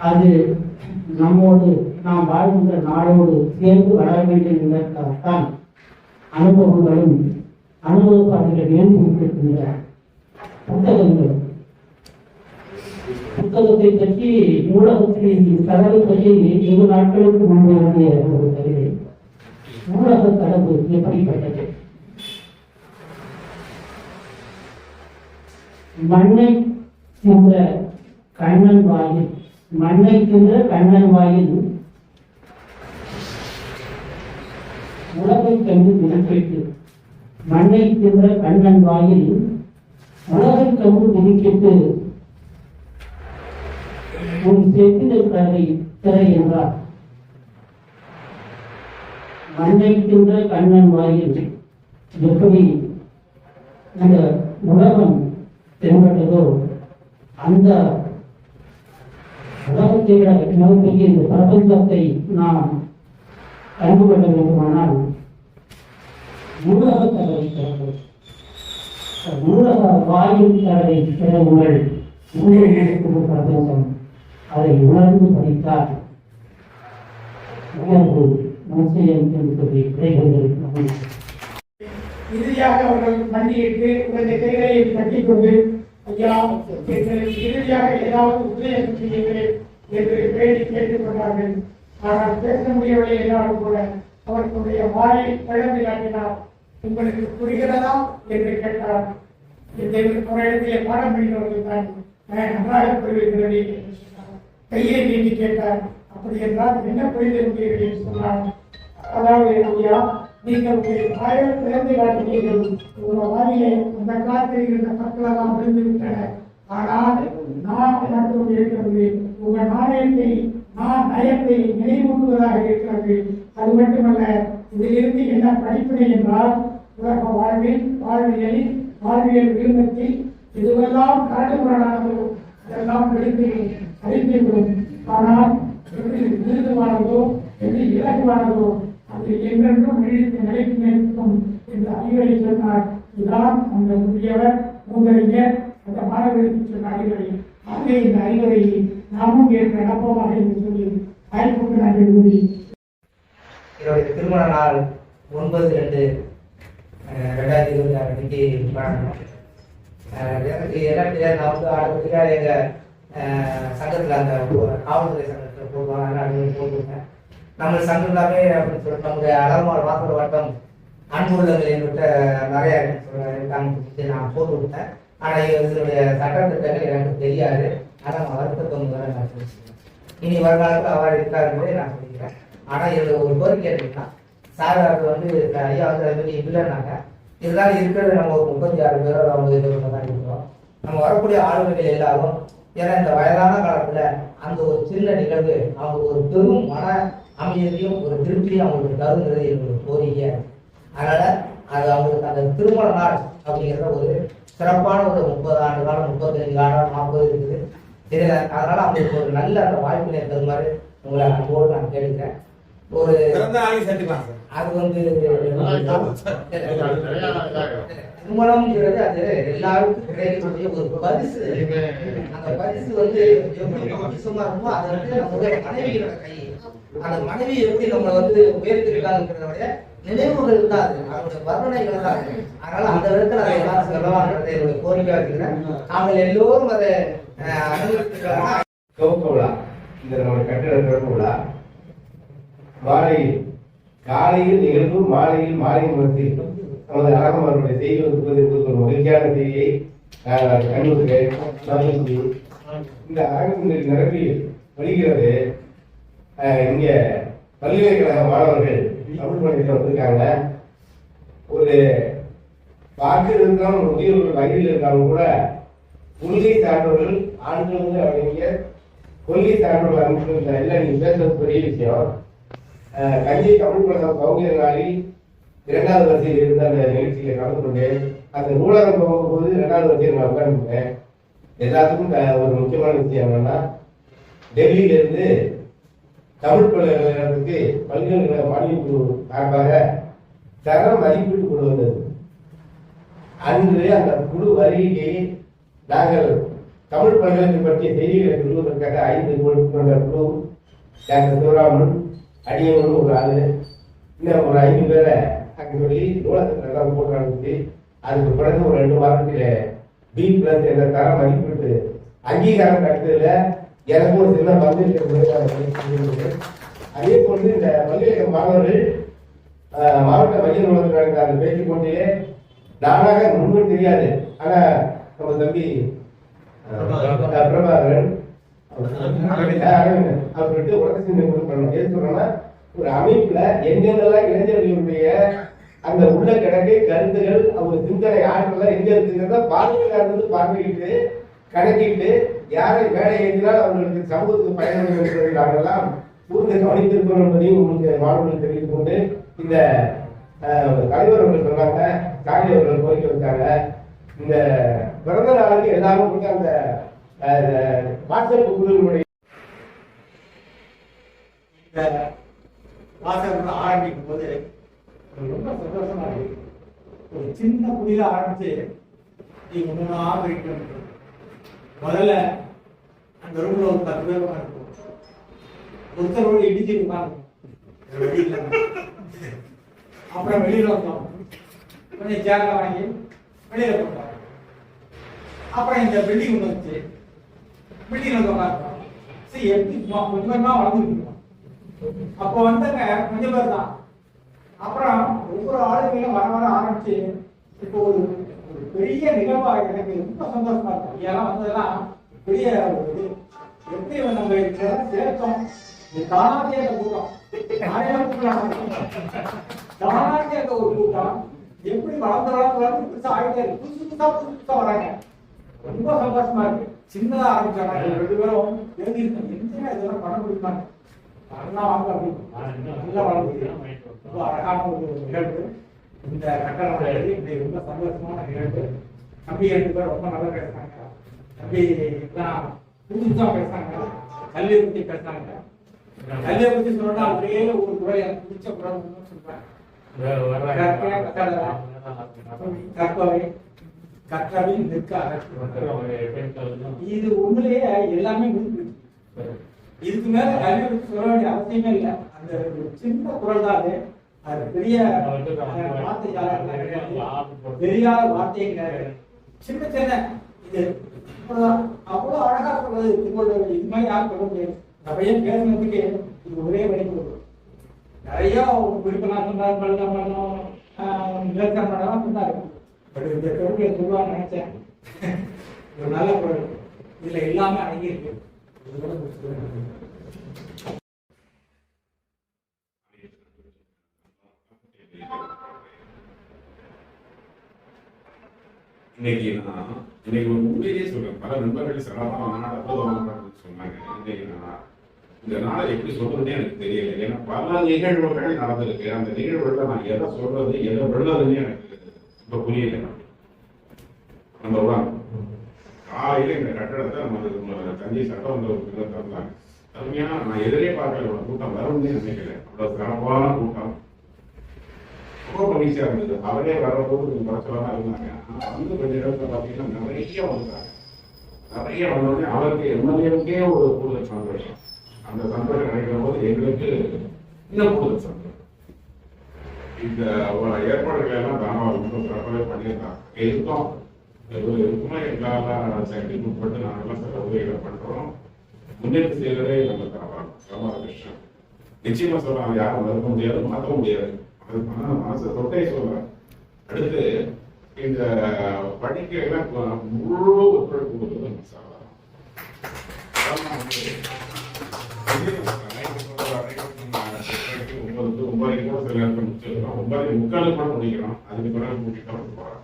அது நம்மோடு நாம் வாழ்கின்ற நாளோடு சேர்ந்து வளர வேண்டும் என்பதற்காகத்தான் அனுபவங்களும் அனுபவப்பாடுகள் வேண்டியிருக்கின்ற புத்தகங்கள். புத்தகத்தை பற்றி நூலகத்தில் கதவை பற்றி 2 நாட்களுக்கு முன்பு எழுதிய ஒரு கவிதை. நூலக கதவு எப்படிப்பட்டது? மண்ணை தின்ற கண்ணன் வாயில் மண்ணை தின்ற கண்ணன் வாயில் உலகை கண்டு விதிக்கிட்டு மண்ணை தின்ற கண்ணன் வாயில் உலகை கண்டு விதிக்கிட்டு உன் செப்பிதழ் கதை திரை என்றார். மண்ணை தின்ற கண்ணன் வாயில் எப்படி இந்த உலகம் தென்பட்டதோ அந்த உலகத்தை விட மிகப்பெரிய இந்த பிரபஞ்சத்தை நாம் கண்டுகொள்ள வேண்டுமானால் நூலக கதவை திறங்கள். நூலக வாயில் கதவை திறவுங்கள். பிரபஞ்சம் அதை உணர்ந்து படித்தால் உயர்வு நிச்சயம் என்று சொல்லி விடைபெறுகிறது. இறுதியாக அவர்கள் மண்டியிட்டு உங்களுடைய கைகளை கட்டிக்கொண்டு ஐயா என்று இறுதியாக ஏதாவது உதயம் செய்யுங்கள் என்று வேண்டி கேட்டுக்கொண்டார்கள். ஆனால் பேச முடியவில்லை என்றாலும் கூட அவர்களுடைய வாயை கிளம்பி காட்டினார். உங்களுக்கு புரிகிறதா என்று கேட்டார். ஒரு இடத்திலே பாடம் பண்ணினவர்கள் தான் நன்றாக புரிவிக்கிறது என்று சொன்னார். கையை நீட்டி கேட்டார். அப்படி என்றால் என்ன புரிந்திருக்கிறீர்கள் என்று சொன்னார். அதாவது ஐயா, நீங்கள் உங்கள் வாயை திறந்து காட்டினீர்கள். உங்கள் வாயிலே அந்த காலத்தில் இருந்த மக்களெல்லாம் விழுந்து விட்டன. ஆனால் நான் மட்டும் இருக்கிறது. உங்கள் நாணயத்தை நயத்தை நினைவூட்டுவதாக இருக்கிறது. அது மட்டுமல்ல, இதிலிருந்து என்ன படிப்பினை என்றால் உலக வாழ்வியலில் வாழ்வியல் விருந்தத்தில் இதுவெல்லாம் கரடுமுரடானதோ அதெல்லாம் அறிந்துவிடும். ஆனால் எது மிருதுவானதோ எது இலகுவானதோ அது என்றென்றும் நிலைத்து நிற்கும் என்று அறிவுரை சொன்னார். இதுதான் அந்த முதியவர் மூதறிஞர் அந்த மாணவர்களுக்கு சொன்ன அறிவுரை. ஆகவே இந்த அறிவுரையை நாமும் ஏற்க நடப்போமாக என்று சொல்லி வாய்ப்புக்கு நன்றி கூறி என்னுடைய திருமண நாள் 9/2/2026 அன்னைக்கு பண்ணணும். எனக்கு என்ன தெரியாது, நான் வந்து ஆட்டோமேட்டிக்காக எங்கள் சங்கத்தில் அந்த காவல்துறை சங்கத்தில் போடுவாங்க, அதனால் போட்டுருக்கேன். நம்ம சங்கம் எல்லாமே அப்படின்னு சொல்லிட்டு நம்முடைய அலர்மாள் வாசல் வட்டம் அன்புள்ளங்கள் என்கிட்ட நிறைய இருக்காங்க, நான் போட்டு விட்டேன். ஆனால் இதனுடைய சட்டத்திட்டங்கள் எனக்கு தெரியாது. ஆனால் நான் வருத்தத்தை முதல்ல நான் சொல்லிக்கிறேன். இனி வருங்காலத்தில் அவர் இருக்காருன்றதே நான் சொல்லிக்கிறேன். ஆனால் இதில் ஒரு கோரிக்கை இருக்குன்னா, சார் அது வந்து ஐயா வந்து அது மாதிரி இல்லைன்னாங்க. இதனால இருக்கிறது நம்ம ஒரு 36 பேரோ அவங்க இது தான் இருக்கிறோம். நம்ம வரக்கூடிய ஆளுமைகள் எல்லாரும் ஏன்னா இந்த வயதான காலத்தில் அந்த ஒரு சின்ன நிகழ்வு அவங்க ஒரு பெரும் மன அமைதியும் ஒரு திருப்தியும் அவங்களுக்கு தருங்கிறது என்னோட கோரிக்கை. அதனால அது அவங்களுக்கு அந்த திருமண நாள் அப்படிங்கிற ஒரு சிறப்பான ஒரு 30 ஆண்டு காலம் 35 ஆண்டு 40 இருக்குது. இதில் அதனால அவங்களுக்கு ஒரு நல்ல அந்த வாய்ப்பினை தருமாறு உங்களை அன்போடு நான் கேட்டுக்கிறேன். ஒரு பிறந்த நாளைக்கு சேர்த்துக்கலாம் சார். அது வந்து திருமணம்ங்கிறது அது எல்லாருக்கும் கிடைக்கக்கூடிய ஒரு பரிசு. அந்த பரிசு வந்து எப்படி பொக்கிஷமா இருக்குமோ அது வந்து நம்மளுடைய மனைவியோட கை. அந்த மனைவி எப்படி நம்ம வந்து உயர்த்திருக்காங்கிறத நினைவுகள் தான் அது, அதோட வர்ணனைகள் தான் அது. அதனால அந்த விதத்துல அதை எல்லாரும் செலவாகிறத என்னுடைய கோரிக்கை வச்சுக்கிறேன். நாங்கள் எல்லோரும் அதை அனுபவித்திருக்காங்க. துவக்க விழா, இந்த நம்ம கட்டிட திறப்பு விழா மாலையில் காலையில் நிகழ்வு, மாலையில் மாலை முகத்தி நமது அழகமாருடைய செய்தி ஒரு மகிழ்ச்சியான செய்தியை கண்டுபிடிக்கிறேன். இந்த அரங்கு நிரப்பி வருகிறது. இங்க பல்கலைக்கழக மாணவர்கள் தமிழ் பள்ளியில் வந்திருக்காங்க. ஒரு வாக்கு இருந்தாலும் முதியோர்கள் வகையில் இருந்தாலும் கூட கொள்கை சார்ந்தவர்கள் ஆண்கள் வந்து அவங்க கொள்கை சார்ந்தவர்கள் அனுப்பிச்சு எல்லாம் நீங்க பேசுறது பெரிய விஷயம். கஞ்சி தமிழ் பழக்கம் கவுனியர் நாளில் 2வது வரிசையில் இருந்த அந்த நிகழ்ச்சியில கலந்து கொண்டு அந்த நூலகம் போகும்போது 2வது வரிசையில் நான் உட்கார்ந்துருக்கேன். எல்லாத்துக்கும் ஒரு முக்கியமான விஷயம் என்னன்னா, டெல்லியில இருந்து தமிழ் பல்கலைக்கழகத்துக்கு பல்கலைக்கழக மானிய குழு சார்பாக தர மதிப்பீட்டு குழு வந்தது. அன்று அந்த குழு வருகையை நாங்கள் தமிழ் பல்கலைக்கழகம் பற்றிய செய்திகளை சொல்வதற்காக 5 கொண்ட குழு டாக்டர் சிவராமன், அடியவன் ஒரு ஆளு, இன்னும் ஒரு 5 பேரை அங்கே சொல்லி நூலகத்தில் எல்லாம் போட்டு ஆரம்பிச்சு அதுக்கு பிறகு ஒரு 2 வாரத்தில் B+ என்ற தர மதிப்பீட்டு அங்கீகாரம் கிடைத்ததுல எனக்கு ஒரு சின்ன பங்கு இருக்கிறது. அதே போன்று இந்த பல்கலைக்கழக மாணவர்கள் மாவட்ட மைய நூலகத்தில் நடந்த அந்த பேச்சு போட்டியிலே நானாக முன்பு தெரியாது, ஆனா நம்ம தம்பி பிரபாகரன் அவர்கிட்ட உலகத்தின் எது சொல்றோம்னா, ஒரு அமைப்புல எங்கெங்கெல்லாம் இளைஞர்களுடைய அந்த உள்ள கிடக்கை கருத்துகள் அவங்க சிந்தனை ஆற்றல எங்க இருக்குங்கிறத பார்வையிட்டு கணக்கிட்டு யாரை வேலை ஏற்றினால் அவர்களுக்கு சமூகத்துக்கு பயணம் என்பதை நாங்கெல்லாம் கூர்ந்து கவனித்திருக்கிறோம் என்பதையும் உங்களுக்கு மாணவர்கள் தெரிவித்துக் கொண்டு, இந்த தலைவர் அவர்கள் சொன்னாங்க, காளி அவர்கள் கோரிக்கை வச்சாங்க, இந்த பிறந்த நாளுக்கு எல்லாரும் கூட அந்த வாட்ஸ்அப் குழுவினுடைய வாசகர்கள் ஆரம்பிக்கும் போது ரொம்ப சந்தோஷமா இருக்கு. ஒரு சின்ன புதிய ஆரம்பிச்சு நீங்க 3 ஆரம்பிக்கணும். முதல்ல அந்த ரூம்ல ஒரு 10 பேர் இருக்கும், ஒருத்தரோடு இடிச்சு வெளியில. அப்புறம் வெளியில வந்தோம், கொஞ்சம் சேர்ல வாங்கி வெளியில போட்டோம். அப்புறம் இந்த பில்டிங் ஒன்று வச்சு பில்டிங் வந்து உட்காந்துட்டோம். சரி, எப்படி கொஞ்சம் கொஞ்சமா வளர்ந்துருக்கோம். அப்போ வந்தங்க கொஞ்சம் பேர் தான். அப்புறம் ஒவ்வொரு ஆளுங்களும் வர வர ஆரம்பிச்சு இப்போ ஒரு பெரிய நிகழ்வா எனக்கு ரொம்ப சந்தோஷமா இருக்கும். ஏன்னா வந்ததெல்லாம் பெரிய ஒரு எப்படி நம்ம சேர்த்தோம். தானாத்திய கூட்டம், தானாத்திய ஒரு கூட்டம் எப்படி வளர்ந்து புதுசா ஆகிட்டே இருக்கு. புதுசா வராங்க. ரொம்ப சந்தோஷமா இருக்கு. சின்னதா ஆரம்பிச்சாங்க 2 பேரும் எழுதியிருக்கோம். என்ன இதெல்லாம் பண்ண முடியுமாங்க, நல்லா வாங்க அப்படின்னு நல்லா வளர்ந்து ரொம்ப அழகான ஒரு நிகழ்வு. இந்த கட்டணம் எழுதி ரொம்ப சந்தோஷமான நிகழ்வு. தம்பி 2 பேர் ரொம்ப நல்லா பேசுறாங்க. தம்பி எல்லாம் புதுசா பேசுறாங்க, கல்வியை பத்தி பேசுறாங்க. கல்வியை பத்தி சொல்லணும்னா அப்படியே ஒரு குறை எனக்கு பிடிச்ச குறை சொல்றேன். கற்பவை கற்றவின் நிற்க. இது உண்மையிலேயே எல்லாமே இதுக்கு மேல கல்வி பற்றி சொல்ல வேண்டிய அவசியமே இல்லை. அந்த சின்ன குரல் தான் அது. அது பெரிய வார்த்தை தெரியாத வார்த்தைங்க, சின்ன சின்ன இது அவ்வளவு அழகா சொல்றது. இது மாதிரி யாரும் சொல்ல முடியாது. நிறைய பேசுனதுக்கு இது ஒரே வழி கொடுக்கும். நிறைய குறிப்பெல்லாம் சொன்னார், பள்ளம் பண்ணணும், விளக்கம் பண்ணலாம் சொன்னாரு. பட் இந்த பொருட்களை சொல்லுவான்னு நினைச்சேன். ஒரு நல்ல பொருள் இதுல எல்லாமே அடங்கியிருக்கு. இன்னைக்கு ஒரு உண்மையிலேயே சொல்றேன், பல நண்பர்கள் சொன்னாங்க. இன்னைக்கு இந்த நாளை எப்படி சொல்றதுன்னே எனக்கு தெரியல. ஏன்னா பல நிகழ்வுகள் நடந்திருக்கு. அந்த நிகழ்வுகளை நான் எதை சொல்றது எதை விடுறதுன்னு எனக்கு இப்ப புரியல. நம்பர் 1, காலையில இந்த கட்டடத்தை நம்ம தஞ்சை சட்டமன்ற உறுப்பினர் திறந்தாங்க. அருமையா நான் எதிரே பார்க்கல, இவ்வளவு கூட்டம் வரும்னு நினைக்கிறேன். அவ்வளவு சிறப்பான கூட்டம், ரொம்ப மகிழ்ச்சியா இருந்தது. அவரே வரப்போது கொஞ்சம் குறைச்சலாம் இருந்தாங்க. ஆனா வந்து கொஞ்சம் இடத்துல பார்த்தீங்கன்னா நிறைய வந்தாங்க. நிறைய வந்தோடனே அவருக்கு எம்எல்ஏவுக்கே ஒரு கூடுதல் சந்தோஷம். அந்த சந்தோஷம் கிடைக்கிற போது எங்களுக்கு இன்னும் கூடுதல் சந்தோஷம். இந்த ஏற்பாடுகள் எல்லாம் தானவா ரொம்ப சிறப்பாகவே பண்ணியிருந்தாங்க. இருக்கோம் இருக்குமா எங்களால் சக்திக்கு உட்பட்டு நாங்கள்லாம் சில உதவிகளை பண்றோம். முன்னெடுத்து செய்வதே நம்ம ராமகிருஷ்ணன். நிச்சயமா சொல்றாங்க, யாரும் மறுக்க முடியாது, மாற்ற முடியாது. அதுக்கான மனசை தொட்டே சொல்றேன். அடுத்து இந்த பணிக்கையெல்லாம் முழு ஒத்துழைப்பு கொடுத்தது சாதாரணம். முடிச்சிருக்கோம், 9:45 கூட முடிக்கிறோம். அதுக்கு பிறகு கூட்டிட்டு வந்து போறோம்.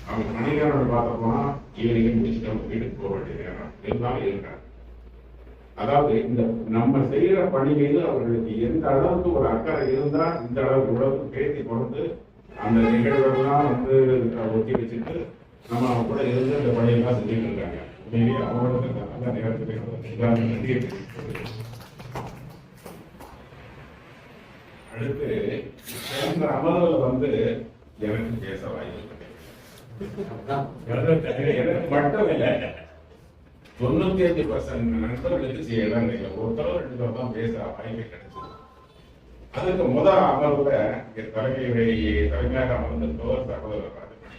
அவங்க மணி நேரம் பார்த்தோம்னா ஈவினிங் முடிச்சுட்டு அவங்க வீட்டுக்கு போக வேண்டிய நேரம் இருந்தாலும் இருக்காங்க. அதாவது இந்த நம்ம செய்யற பணி மீது அவர்களுக்கு எந்த அளவுக்கு ஒரு அக்கறை இருந்தா இந்த அளவுக்கு உடம்பு பேசி கொண்டு அந்த நிகழ்வுகள்லாம் வந்து ஒட்டி வச்சுட்டு நம்ம அவங்க கூட இருந்து இந்த பணியெல்லாம் செஞ்சுட்டு இருக்காங்க. உண்மையிலேயே அவங்களுக்கு நல்ல நேரத்துக்கு அடுத்து இந்த அமர்வுல வந்து எனக்கு பேச வாய்ப்பு எனக்கு மட்டும் இல்லை, 95% நண்பர்களுக்கு செய்ய இடம் இல்லை. ஒருத்தரோ 2 பேர் தான் பேச வாய்ப்பு கிடைச்சது. அதுக்கு முதல் அமர்வுல தலைமையாக அமர்ந்திருப்பவர் சகோதரர் ராஜமணி.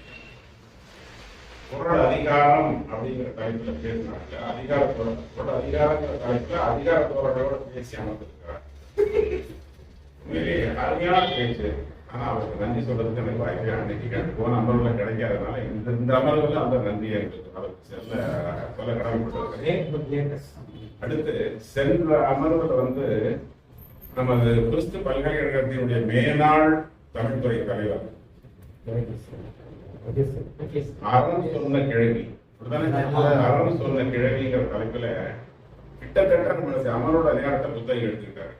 குரல் அதிகாரம் அப்படிங்கிற தலைப்புல பேசினாங்க. அதிகாரங்கிற தலைப்புல அதிகாரத்தோட பேசி அமர்ந்திருக்கிறார். அருமையான பேச்சு. ஆனா அவருக்கு நன்றி சொல்றதுக்கு எனக்கு வாய்ப்பே அன்னைக்கு போன அமர்வுல கிடைக்காதனால இந்த அமர்வுல அந்த நன்றியை அவருக்கு சொல்ல கடமைப்பட்டிருக்கிறேன். அடுத்து சென்ற அமர்வுல வந்து நமது கிறிஸ்து பல்கலைக்கழகத்தினுடைய மேனாள் தமிழ்துறை தலைவர் அறம் சொன்ன கிழவி, அறம் சொன்ன கிழவிங்கிற தலைப்புல கிட்டத்தட்ட நம்மளுடைய அமரோட நேரத்தை புத்தகம் எடுத்துக்கிட்டாரு.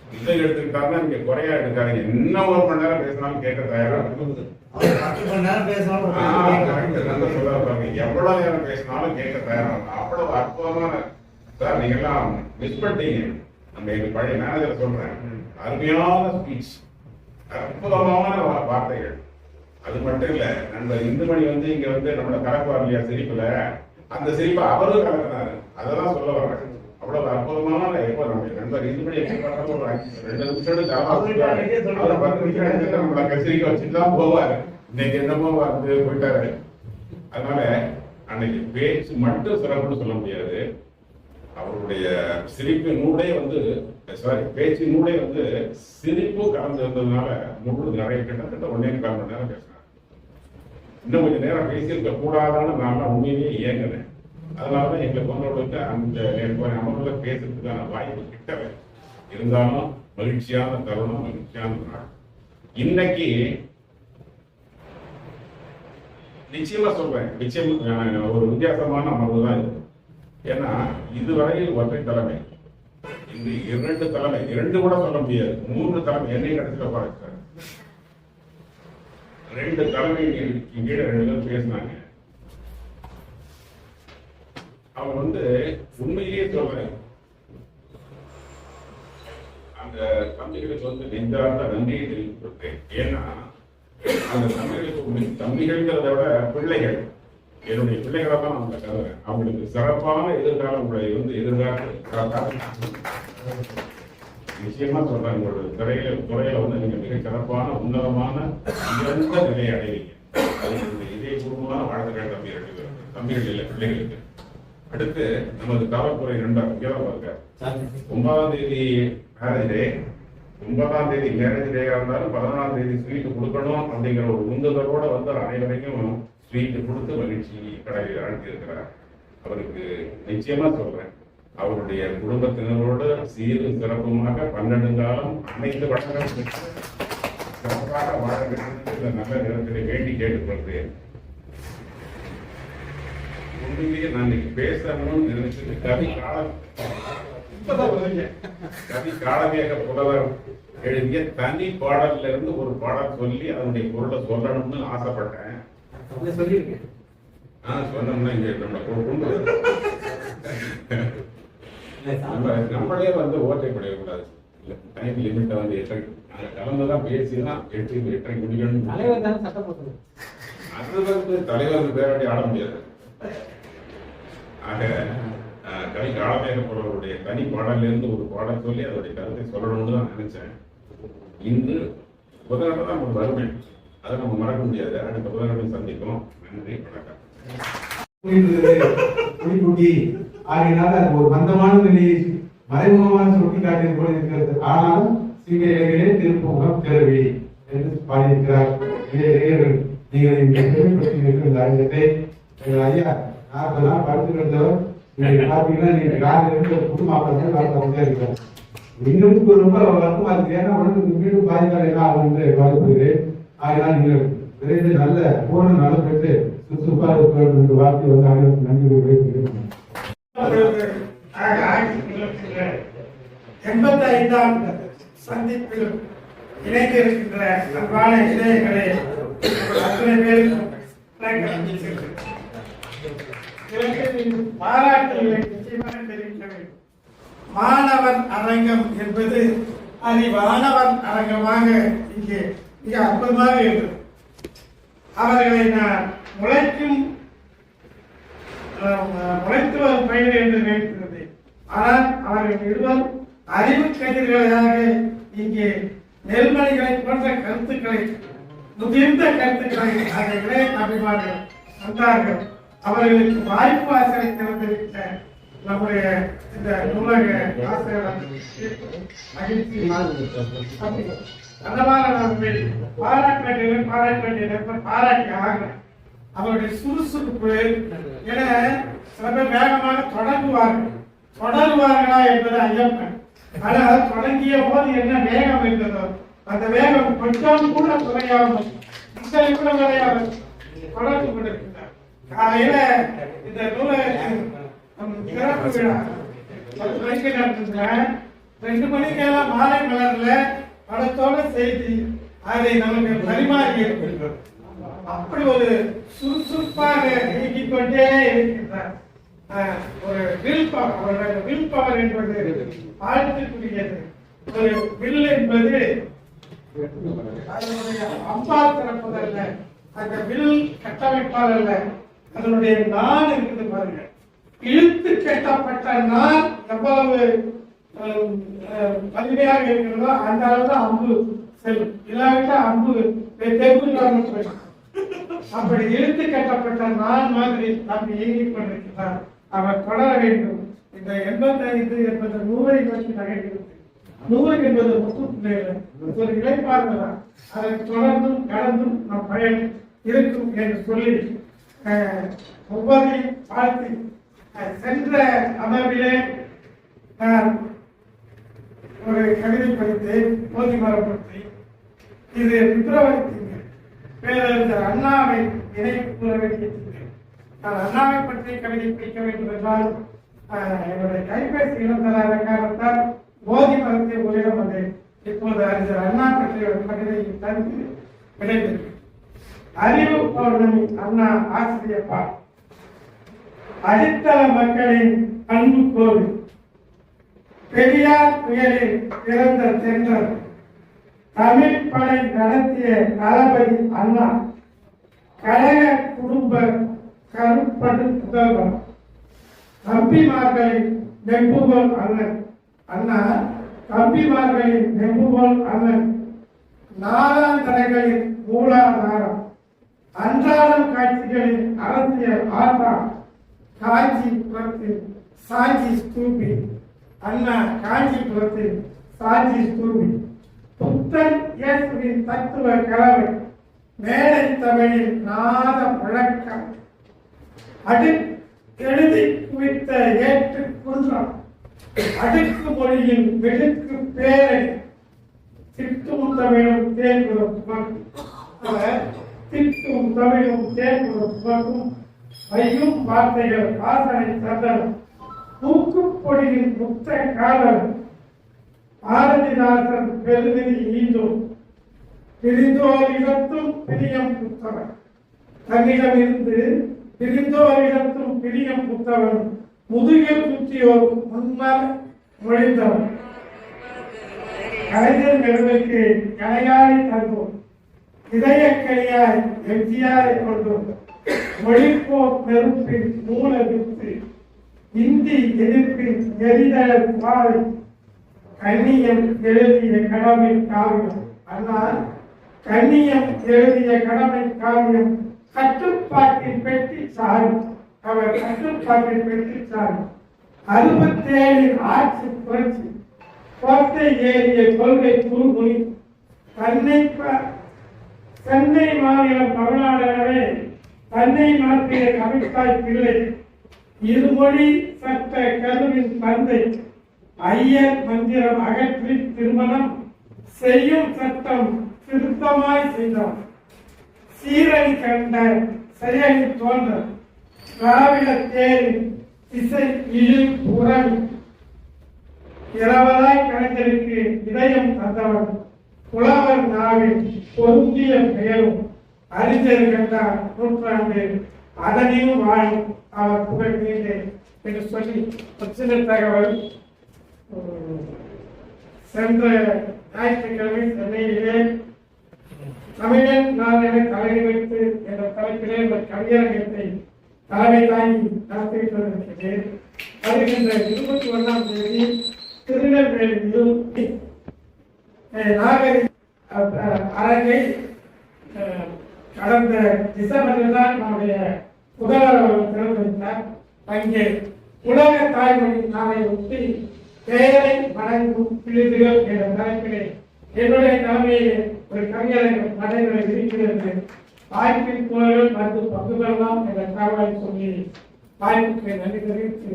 புத்தகம் எடுத்துக்கிட்டாருன்னா நீங்க குறையா எடுக்காதீங்க. என்ன 1 மணி நேரம் பேசினாலும் கேட்க தயாரா இருக்குது. 10 மணி நேரம் பேசினாலும் எவ்வளவு நேரம் பேசினாலும் கேட்க தயாரா. அவ்வளவு அற்புதமான சார், நீங்க எல்லாம் மிஸ் பண்ணிட்டீங்க. நம்ம எங்க பழைய மேனேஜர் சொல்றேன், அருமையான ஸ்பீச், அற்புதமான வார்த்தைகள். அது மட்டும் இல்ல, நண்பர் இந்துமணி வந்து இங்க வந்து நம்மளோட கலக்குவார் இல்லையா சிரிப்புல, அந்த சிரிப்பை அவரும் கலக்குனாரு. அதெல்லாம் சொல்ல வர்றேன். அவ்வளவு அற்புதமான எப்போ நம்ம நண்பர் இந்துமணி எப்படி பார்த்தாலும் ஒரு 2 நிமிஷம் அவரை 10 நிமிஷம் நம்மளை கசிரிக்க வச்சுட்டு தான் போவாரு. இன்னைக்கு என்னமோ வந்து போயிட்டாரு. அதனால அன்னைக்கு பேச்சு மட்டும் சிறப்புன்னு சொல்ல முடியாது. அவருடைய சிரிப்பினூடே வந்து பேச்சினூடே வந்து சிரிப்பும் கலந்து இருந்ததுனால நிறைய கிட்டத்தட்ட 1.25 மணி நேரம் பேசினார். இன்னும் கொஞ்சம் நேரம் பேசியிருக்க கூடாதான்னு நான் உண்மையிலேயே இயங்கினேன். அதனாலதான் எங்களுக்கு வந்தவர்களுக்கு அந்த அமர்வுல பேசுறதுக்கான வாய்ப்பு கிட்டவே இருந்தாலும் மகிழ்ச்சியான தருணம், மகிழ்ச்சியான நாள். இன்னைக்கு நிச்சயமா சொல்றேன், நிச்சயமா ஒரு வித்தியாசமான அமர்வு தான் இது. ஏன்னா இதுவரையில் ஒற்றை தலைமை, இந்த 2 தலைமை, 2 கூட சொல்ல முடியாது, 3 தலைமை என்னையும் கடைசியில பார்க்கிறார். 2 தலைமை கீழே 2 பேர் பேசினாங்க. அவங்க வந்து உண்மையிலேயே சொல்றேன், அந்த தம்பிகளுக்கு வந்து நெஞ்சார்ந்த நன்றியை தெரிவித்துள்ளேன். ஏன்னா அந்த தம்பிகள்ங்கிறத விட பிள்ளைகள், என்னுடைய பிள்ளைகளை தான் நான் கருதுறேன். அவங்களுக்கு சிறப்பான எதிர்காலம் வந்து நிச்சயமா சொல்றேன். உங்களுடைய துறையில வந்து நீங்க மிக சிறப்பான உன்னதமான உயர்ந்த நிலையை அடைவீங்க. அதுக்கு இதயபூர்வமான வாழ்த்துக்கள் தம்பிகள் இல்லை பிள்ளைகளுக்கு. அடுத்து நமது காவல்துறை நண்பர் முக்கியமாக இருக்கார். 9ஆம் தேதி மேரேஜ் டே, 9ஆம் தேதி மேரேஜ் டேயா இருந்தாலும் 11ஆம் தேதி ஸ்வீட் கொடுக்கணும் அப்படிங்கிற ஒரு உந்துதலோட வந்து அனைவரையும் ஸ்வீட் கொடுத்து மகிழ்ச்சி கடையில் அழைத்து இருக்கிறார். அவருக்கு நிச்சயமா சொல்றேன், அவருடைய குடும்பத்தினரோடு சீரும் சிறப்புமாக 12 காலம் அனைத்து வழங்கலும் சிறப்பாக வாழ வேண்டும் இந்த நல்ல நேரத்தில் வேண்டி கேட்டுக்கொள்கிறேன். உண்மையிலேயே நான் இன்னைக்கு பேசணும்னு நினைச்சது கவி காலமேக புலவர் எழுதிய தனி பாடல்ல இருந்து ஒரு பாடல் சொல்லி அதனுடைய பொருளை சொல்லணும்னு ஆசைப்பட்டேன். சொன்னோம்னா இங்க நம்மளை கொண்டு நம்மளே வந்து ஓட்டை படையக்கூடாது. டைம் லிமிட்டை வந்து கலந்துதான் பேசிதான் 8:30 முடிக்கணும். தலைவர் தான் சட்டம் போட்டது. அது வந்து தலைவர் பேராட்டி ஆட முடியாது. ஆக காலமேகப்படுவருடைய தனி பாடல்ல இருந்து ஒரு பாடல் சொல்லி அதோடைய கருத்தை சொல்லணும்னு தான் நினைச்சேன். இன்று புதன்கிழமை தான் ஒரு வறுமை, அதை நம்ம மறக்க முடியாது. அடுத்த புதன்கிழமை சந்திக்கும். நன்றி, வணக்கம். குடிக்குட்டி ஆகியனால ஒரு மந்தமான நிலையை மறைமுகமாக சுட்டி காட்டியது போல இருக்கிறது. ஆனாலும் சிங்க இளைஞரே திருப்புமுகம் கேள்வி என்று பாடியிருக்கிறார். இளைஞர்கள் நீங்கள் இங்கே பெருமைப்படுத்தினீர்கள் இந்த அறிஞத்தை. ஐயா 40 நாள் படுத்து கிடந்தவர் இன்னைக்கு பார்த்தீங்கன்னா நீங்க காலையிலிருந்து ஒரு புது மாப்பிள்ளை பார்த்து இருக்கிறார். எங்களுக்கு ரொம்ப வருத்தமா இருக்கு. ஏன்னா உடனே மீண்டும் பாதிக்காத எல்லாம் ஆகுது வாழ்த்துகிறேன். ஆகினால் நீங்கள் விரைந்து நல்ல பூர்ண நலம் பெற்று சுறுசுறுப்பாக இருக்க வேண்டும் என்று வாழ்க்கை வந்து அனைவருக்கும் நன்றி விடைபெறுகிறேன். 85ஆம் சந்திப்பில் இணைந்திருக்கின்ற அன்பான இளைஞர்களே, அத்தனை பேருக்கும் பாராட்டுகளை நிச்சயமாக தெரிவிக்க வேண்டும். மாணவர் அரங்கம் என்பது அறிவானவர் அரங்கமாக இங்கே மிக அற்புதமாக இருக்கிறது. அவர்களை நான் முளைத்து வரும் பயிர் என்று நினைத்திருந்தேன். ஆனால் அவர்கள் இருவர் அறிவு கதிர்களாக இங்கே நெல்மணிகளை போன்ற கருத்துக்களை, முதிர்ந்த கருத்துக்களை அந்த இளைய அபிமானிகள் வந்தார்கள். அவர்களுக்கு வாய்ப்பு வாசலை திறந்திருக்க நம்முடைய இந்த நூலக ஆசிரியர் மகிழ்ச்சி. பாராட்ட வேண்டிய பாராட்டி ஆகிறேன். அவருடைய சுறுசுறுப்பு என சில பேர் வேகமாக தொடருவார்களா என்பது ஐயப்பன். ஆனால் தொடங்கிய போது என்ன வேகம் இருந்ததோ அந்த வேகம் கொஞ்சம் கூட குறையாமல் கூட விளையாமல் தொடர்ந்து கொண்டிருக்கிறார். காலையில இந்த நூலகத்தின் சிறப்பு விழா 10 மணிக்கு நடந்ததுல 2 மணிக்கெல்லாம் மாலை மலர்ல படத்தோட செய்தி அதை நமக்கு பரிமாறி இருக்கின்றோம். அப்படி ஒரு சுறுசுறுப்பாக இயக்கிக் கொண்டே இருக்கின்றார். ஒரு வில் பவர் என்பது வாழ்த்துக்குரியது. ஒரு வில் என்பது அதனுடைய அம்பால் திறப்பதல்ல, அந்த வில் கட்டமைப்பால் அல்ல, அதனுடைய நான் இருக்குது பாருங்க. இழுத்து கட்டப்பட்ட நான் எவ்வளவு வலிமையாக இருக்கிறதோ அந்த அளவு அம்பு செல்லும். இல்லாவிட்டா அம்பு அப்படி இழுத்து கட்டப்பட்ட நான் மாதிரி நாம் இயங்கிக் கொண்டிருக்கிறார். அவர் தொடர வேண்டும். இந்த 85 என்பது 100 நோக்கி நகர்கிறது. 100 என்பது ஒரு இழைப்பார்வை தான். அதை தொடர்ந்தும் கடந்தும் நம் பயன் இருக்கும் என்று சொல்லி ஒவ்வொருவரையும் வாழ்த்தி சென்ற அமர்விலே நான் ஒரு கவிதை படித்தேன். போதி மரம் பற்றி. இது பிப்ரவரி திங்கள். பேரறிஞர் அண்ணாவை நினைவு கூற வேண்டிய திங்கள். நான் அண்ணாவை பற்றி கவிதை படிக்க வேண்டும் என்றால் என்னுடைய கைபேசி இழந்ததான காரணத்தால் போதி மரத்தை உரையிடம் வந்தேன். இப்போது அறிஞர் அண்ணா பற்றிய ஒரு கவிதையை தந்து விடைபெறுகிறேன். அறிவு பௌர்ணமி அண்ணா ஆசிரியப்பா. அடித்தள மக்களின் அன்பு கோவில். பெரியார் புயலில் பிறந்த தென்றல். தமிழ் படை நடத்திய தளபதி அண்ணா. கழக குடும்ப கருப்படு புதல்வன். தம்பிமார்களின் நெம்புகோல் அண்ணன். அண்ணா தம்பிமார்களின் நெம்புகோல் அண்ணன். நாளாந்தரங்களின் மூலாதாரம். அன்றாடம் காட்சிகளின் அரசியல் ஆசா. காஞ்சிபுரத்தில் சாஞ்சி ஸ்தூபி. அண்ணா காஞ்சிபுரத்தில் சாஞ்சி ஸ்தூபி. புத்தன் இயேசுவின் தத்துவ கலவை. மேடை தமிழில் நாத முழக்கம். எழுதி குவித்த ஏற்று குன்றம். அடுக்கு மொழியின் வெடுக்கு பேரை. திட்டும் தமிழும் தேர்வுறும் திட்டும் தமிழும் தேர்வுறும் வையும் வார்த்தைகள் வாசனை சந்தனம். தூக்குப்பொடியின் முக்த காதல். பாரதிதாசன் பெருநிதி ஈந்தோம். பிரிந்தோரிடத்தும் பிரியம் புத்தவன். தன்னிடம் இருந்து பிரிந்தோரிடத்தும் பிரியம் புத்தவன். முதுகில் குத்தியோர் முன்னர் மொழிந்தவர் கலைஞர் நிலவுக்கு கலையாளி தந்தோம் இதயக்கலியாய் எம்ஜிஆரை கொண்டோம் மொழிப்போர் நெருப்பின் மூல வித்து இந்தி எதிர்ப்பின் எரிதல் பாவை கண்ணியம் எழுதிய கடமை காவியம். ஆனால் கண்ணியம் எழுதிய கடமை காவியம் கட்டுப்பாட்டின் பெட்டி சாரி. அவர் கட்டுப்பாட்டின் பெட்டி சாரி. 67 ஆட்சி புரட்சி கோட்டை ஏறிய கொள்கை குறுமுனி சென்னை மாநிலம் தமிழ்நாடு தன்னை மாற்றிய கவிதாய் பிள்ளை இருமொழி சட்ட கருவின் தந்தை ஐயர் மந்திரம் அகற்றி திருமணம் செய்யும் சட்டம் திருத்தமாய் செய்தார். சீரணி கண்ட செயலி தோன்ற திராவிட தேரின் திசை இழு புறவி இரவலாய் கலைஞருக்கு இதயம் தந்தவர் புலவர் நாவின் பொருந்திய பெயரும் அறிஞர் கண்டார் நூற்றாண்டு அதனிலும் வாழும் அவர் புகழ் மீது என்று சொல்லி சின்ன தகவல். சென்ற ஞாயிற்றுக்கிழமை சென்னையிலே தமிழன் நான் என தலைமை வைத்து என்ற தலைப்பிலே இந்த கவியரங்கத்தை தலைமை தாங்கி நடத்திவிட்டு வந்திருக்கிறேன். வருகின்ற 21ஆம் தேதி திருநெல்வேலியில் நாகரிக அரங்கை கடந்த டிசம்பரில் தான் நம்முடைய முதல்வர் அவர்கள் திறந்து வைத்தார். அங்கே உலக தாய்மொழி நாளை ஒட்டி பெயரை வணங்கும் பிள்ளைகள் என்ற தலைப்பிலே என்னுடைய தலைமையில் ஒரு கவியரங்கம் நடைபெற இருக்கிறது. வாய்ப்பின் குரல்கள் வந்து பங்கு பெறலாம் என்ற தகவலை சொல்லி வாய்ப்புக்கு நன்றி தெரிவித்து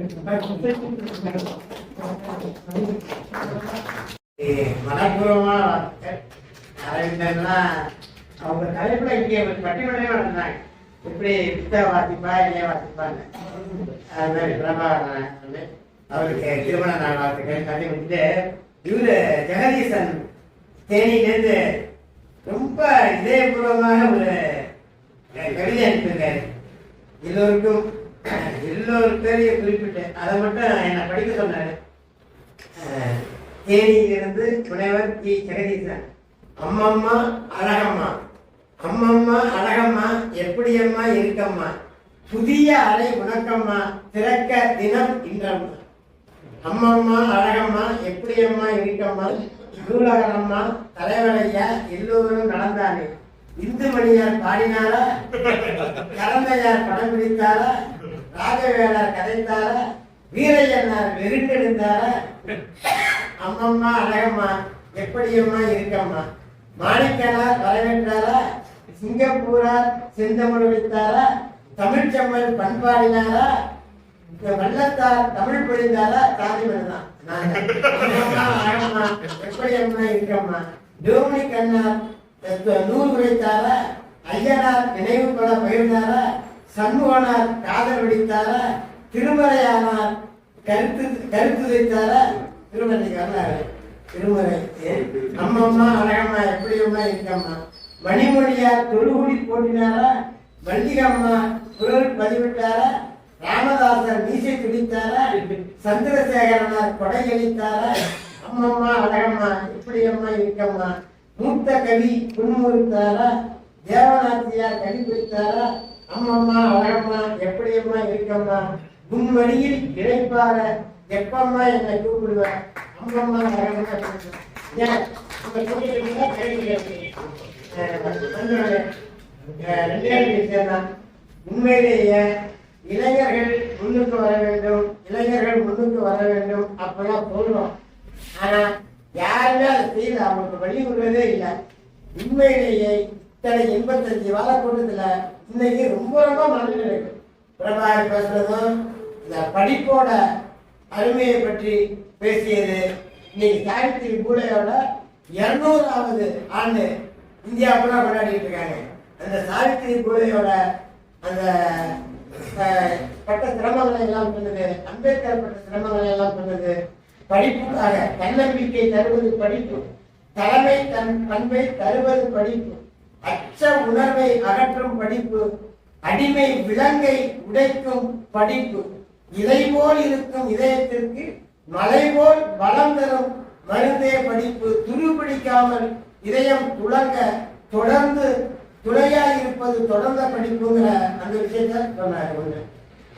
மனப்பூர்வமான அரவிந்தர்னா அவங்க தலைப்புல இங்கே பட்டிமன்றமே நடந்தாங்க. எப்படி பித்த வாசிப்பா இல்லையா வாசிப்பான்னு அது மாதிரி பிரபாகரன் அவருக்கு திருமண நாள் வாழ்த்துக்கள் தண்ணி வந்துட்டு இவரு ஜெகதீசன் தேனியிலேருந்து ரொம்ப இதயபூர்வமான ஒரு கவிதை அனுப்பியிருக்காரு. எல்லோருக்கும் குறிப்பிட்டு அதை மட்டும் என்னை படிக்க சொன்னாரு. தேனியிலிருந்து முனைவர் டி ஜெகதீசன். அம்மம்மா அழகம்மா, அம்மம்மா அழகம்மா, எப்படியம்மா இருக்கம்மா, புதிய அலை உனக்கம்மா, திறக்க தினம் இன்றம்மா. அம்மம்மா அழகம்மா, எப்படியம்மா இருக்கம்மா, நூலகரம்மா, தலைவரையா, எல்லோரும் நடந்தானே, இந்துமணியார் பாடினாரா, கலந்தையார் படம் பிடித்தாரா, ராஜவேலர் கதைத்தாரா, வீரையன்னார் வெறுண்டெழுந்தாரா, அம்மம்மா அழகம்மா, எப்படியம்மா இருக்கம்மா, மாணிக்கனார் வரவேற்றாரா, சிங்கப்பூரார் செந்தமிழ் வைத்தாரா, தமிழ்ச்செம்மல் பண்பாடினாரா, வல்லத்தார் தமிழ் பொழிந்தாரா, தாதிமன்தான் அழகம்மா, எப்படியம்மா இருக்கம்மா, டோமி கண்ணார் நூல் உரைத்தாரா, ஐயனார் நினைவு பல பகிர்ந்தாரா, சண்முகனார் காதல் வெடித்தாரா, திருமலையானார் கருத்து வைத்தாரா, திருமலைக்கு வரலாறு திருமலை. அம்மம்மா அழகம்மா, எப்படியம்மா இருக்கம்மா, மணிமொழியார் தொழுகுடி போட்டினாரா, மல்லிகம்மா குரல் பதிவிட்டாரா, ராமதாசர் மீசை பிடித்தாரா, சந்திரசேகரனார் கொடையளித்தாரா, அம்மம்மா அழகம்மா, எப்படியம்மா இருக்கம்மா, மூத்த கவி புன்முறுத்தாரா, தேவநாச்சியார் கடிப்பிடித்தாரா, அம்மம்மா அழகம்மா, எப்படியம்மா இருக்கம்மா, முன்வழியில் இழைப்பார, எப்பம்மா என்னை கூப்பிடுவேன், அம்மம்மா அழகம்மா. உண்மையிலேயே இளைஞர்கள் முன்னுக்கு வர வேண்டும், இளைஞர்கள் முன்னுக்கு வர வேண்டும் அப்பெல்லாம் சொல்றோம். ஆனா யாருமே அதை செய்யல, அவங்களுக்கு வழி விடுறதே இல்லை. உண்மையிலேயே இத்தனை 85 வாழக்கூட்டத்துல இன்னைக்கு ரொம்ப ரொம்ப மனதில் இருக்கு. பிரபாகர் பேசுறதும் இந்த படிப்போட அருமையை பற்றி பேசியது. இன்னைக்கு சாவித்திரி பூலேயோட 200வது ஆண்டு இந்தியா பூரா கொண்டாடிட்டு இருக்காங்க. அந்த சாவித்திரி பூலேயோட அந்த பட்ட சிரமங்களை எல்லாம் சொன்னது, அம்பேத்கர் பட்ட சிரமங்களை எல்லாம் சொன்னது, படிப்புக்காக தன்னம்பிக்கை தருவது படிப்பு, தலைமை பண்பை தருவது படிப்பு, அச்ச உணர்வை அகற்றும் படிப்பு, அடிமை விலங்கை உடைக்கும் படிப்பு, இலை போல் இருக்கும் இதயத்திற்கு மலை போல் பலம் தரும் மருந்தே படிப்பு. துருப்பிடிக்காமல் இதயம் துளங்க தொடர்ந்து துணையாக இருப்பது தொடர்ந்த படிப்புங்கிற அந்த விஷயத்த சொன்னார்.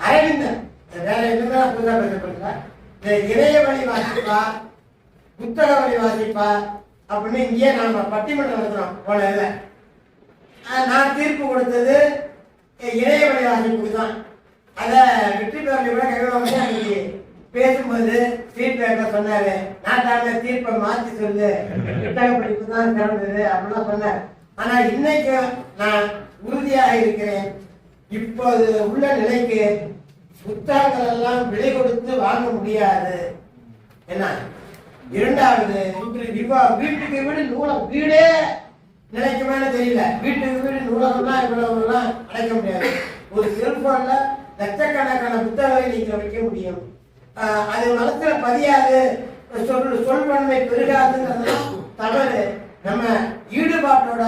அரவிந்தன் வேற என்ன புதுசாக பேசப்படுறா, இந்த இணைய வழி வாசிப்பா புத்தக வழி வாசிப்பா அப்படின்னு இங்கேயே நாம பட்டிமன்றம் நடத்துறோம். போல இல்லை, நான் தீர்ப்பு கொடுத்தது இணைய வழி வாசிப்புக்கு தான். அதை வெற்றி பேரவை கூட கைவிடாம அன்னைக்கு பேசும்போது ஃபீட்பேக்ல சொன்னாரு, நாட்டாங்க தீர்ப்பை மாற்றி சொல்லு, புத்தக படிப்பு தான் சிறந்தது அப்படிலாம் சொன்னார். ஆனா இன்னைக்கு நான் உறுதியாக இருக்கிறேன், இப்போது உள்ள நிலைக்கு புத்தகங்கள் எல்லாம் விலை கொடுத்து வாங்க முடியாது. என்ன இரண்டாவது, வீட்டுக்கு வீடு நூலகம், வீடே நிலைக்குமான தெரியல, வீட்டுக்கு வீடு நூலகம்லாம் இவ்வளவுலாம் அடைக்க முடியாது. ஒரு செல்போன்ல லட்சக்கணக்கான புத்தகங்களை நீங்க வைக்க முடியும். அது மனசுல பதியாது, சொல்வன்மை பெருகாதுங்கிறதுலாம் தவறு. நம்ம ஈடுபாட்டோட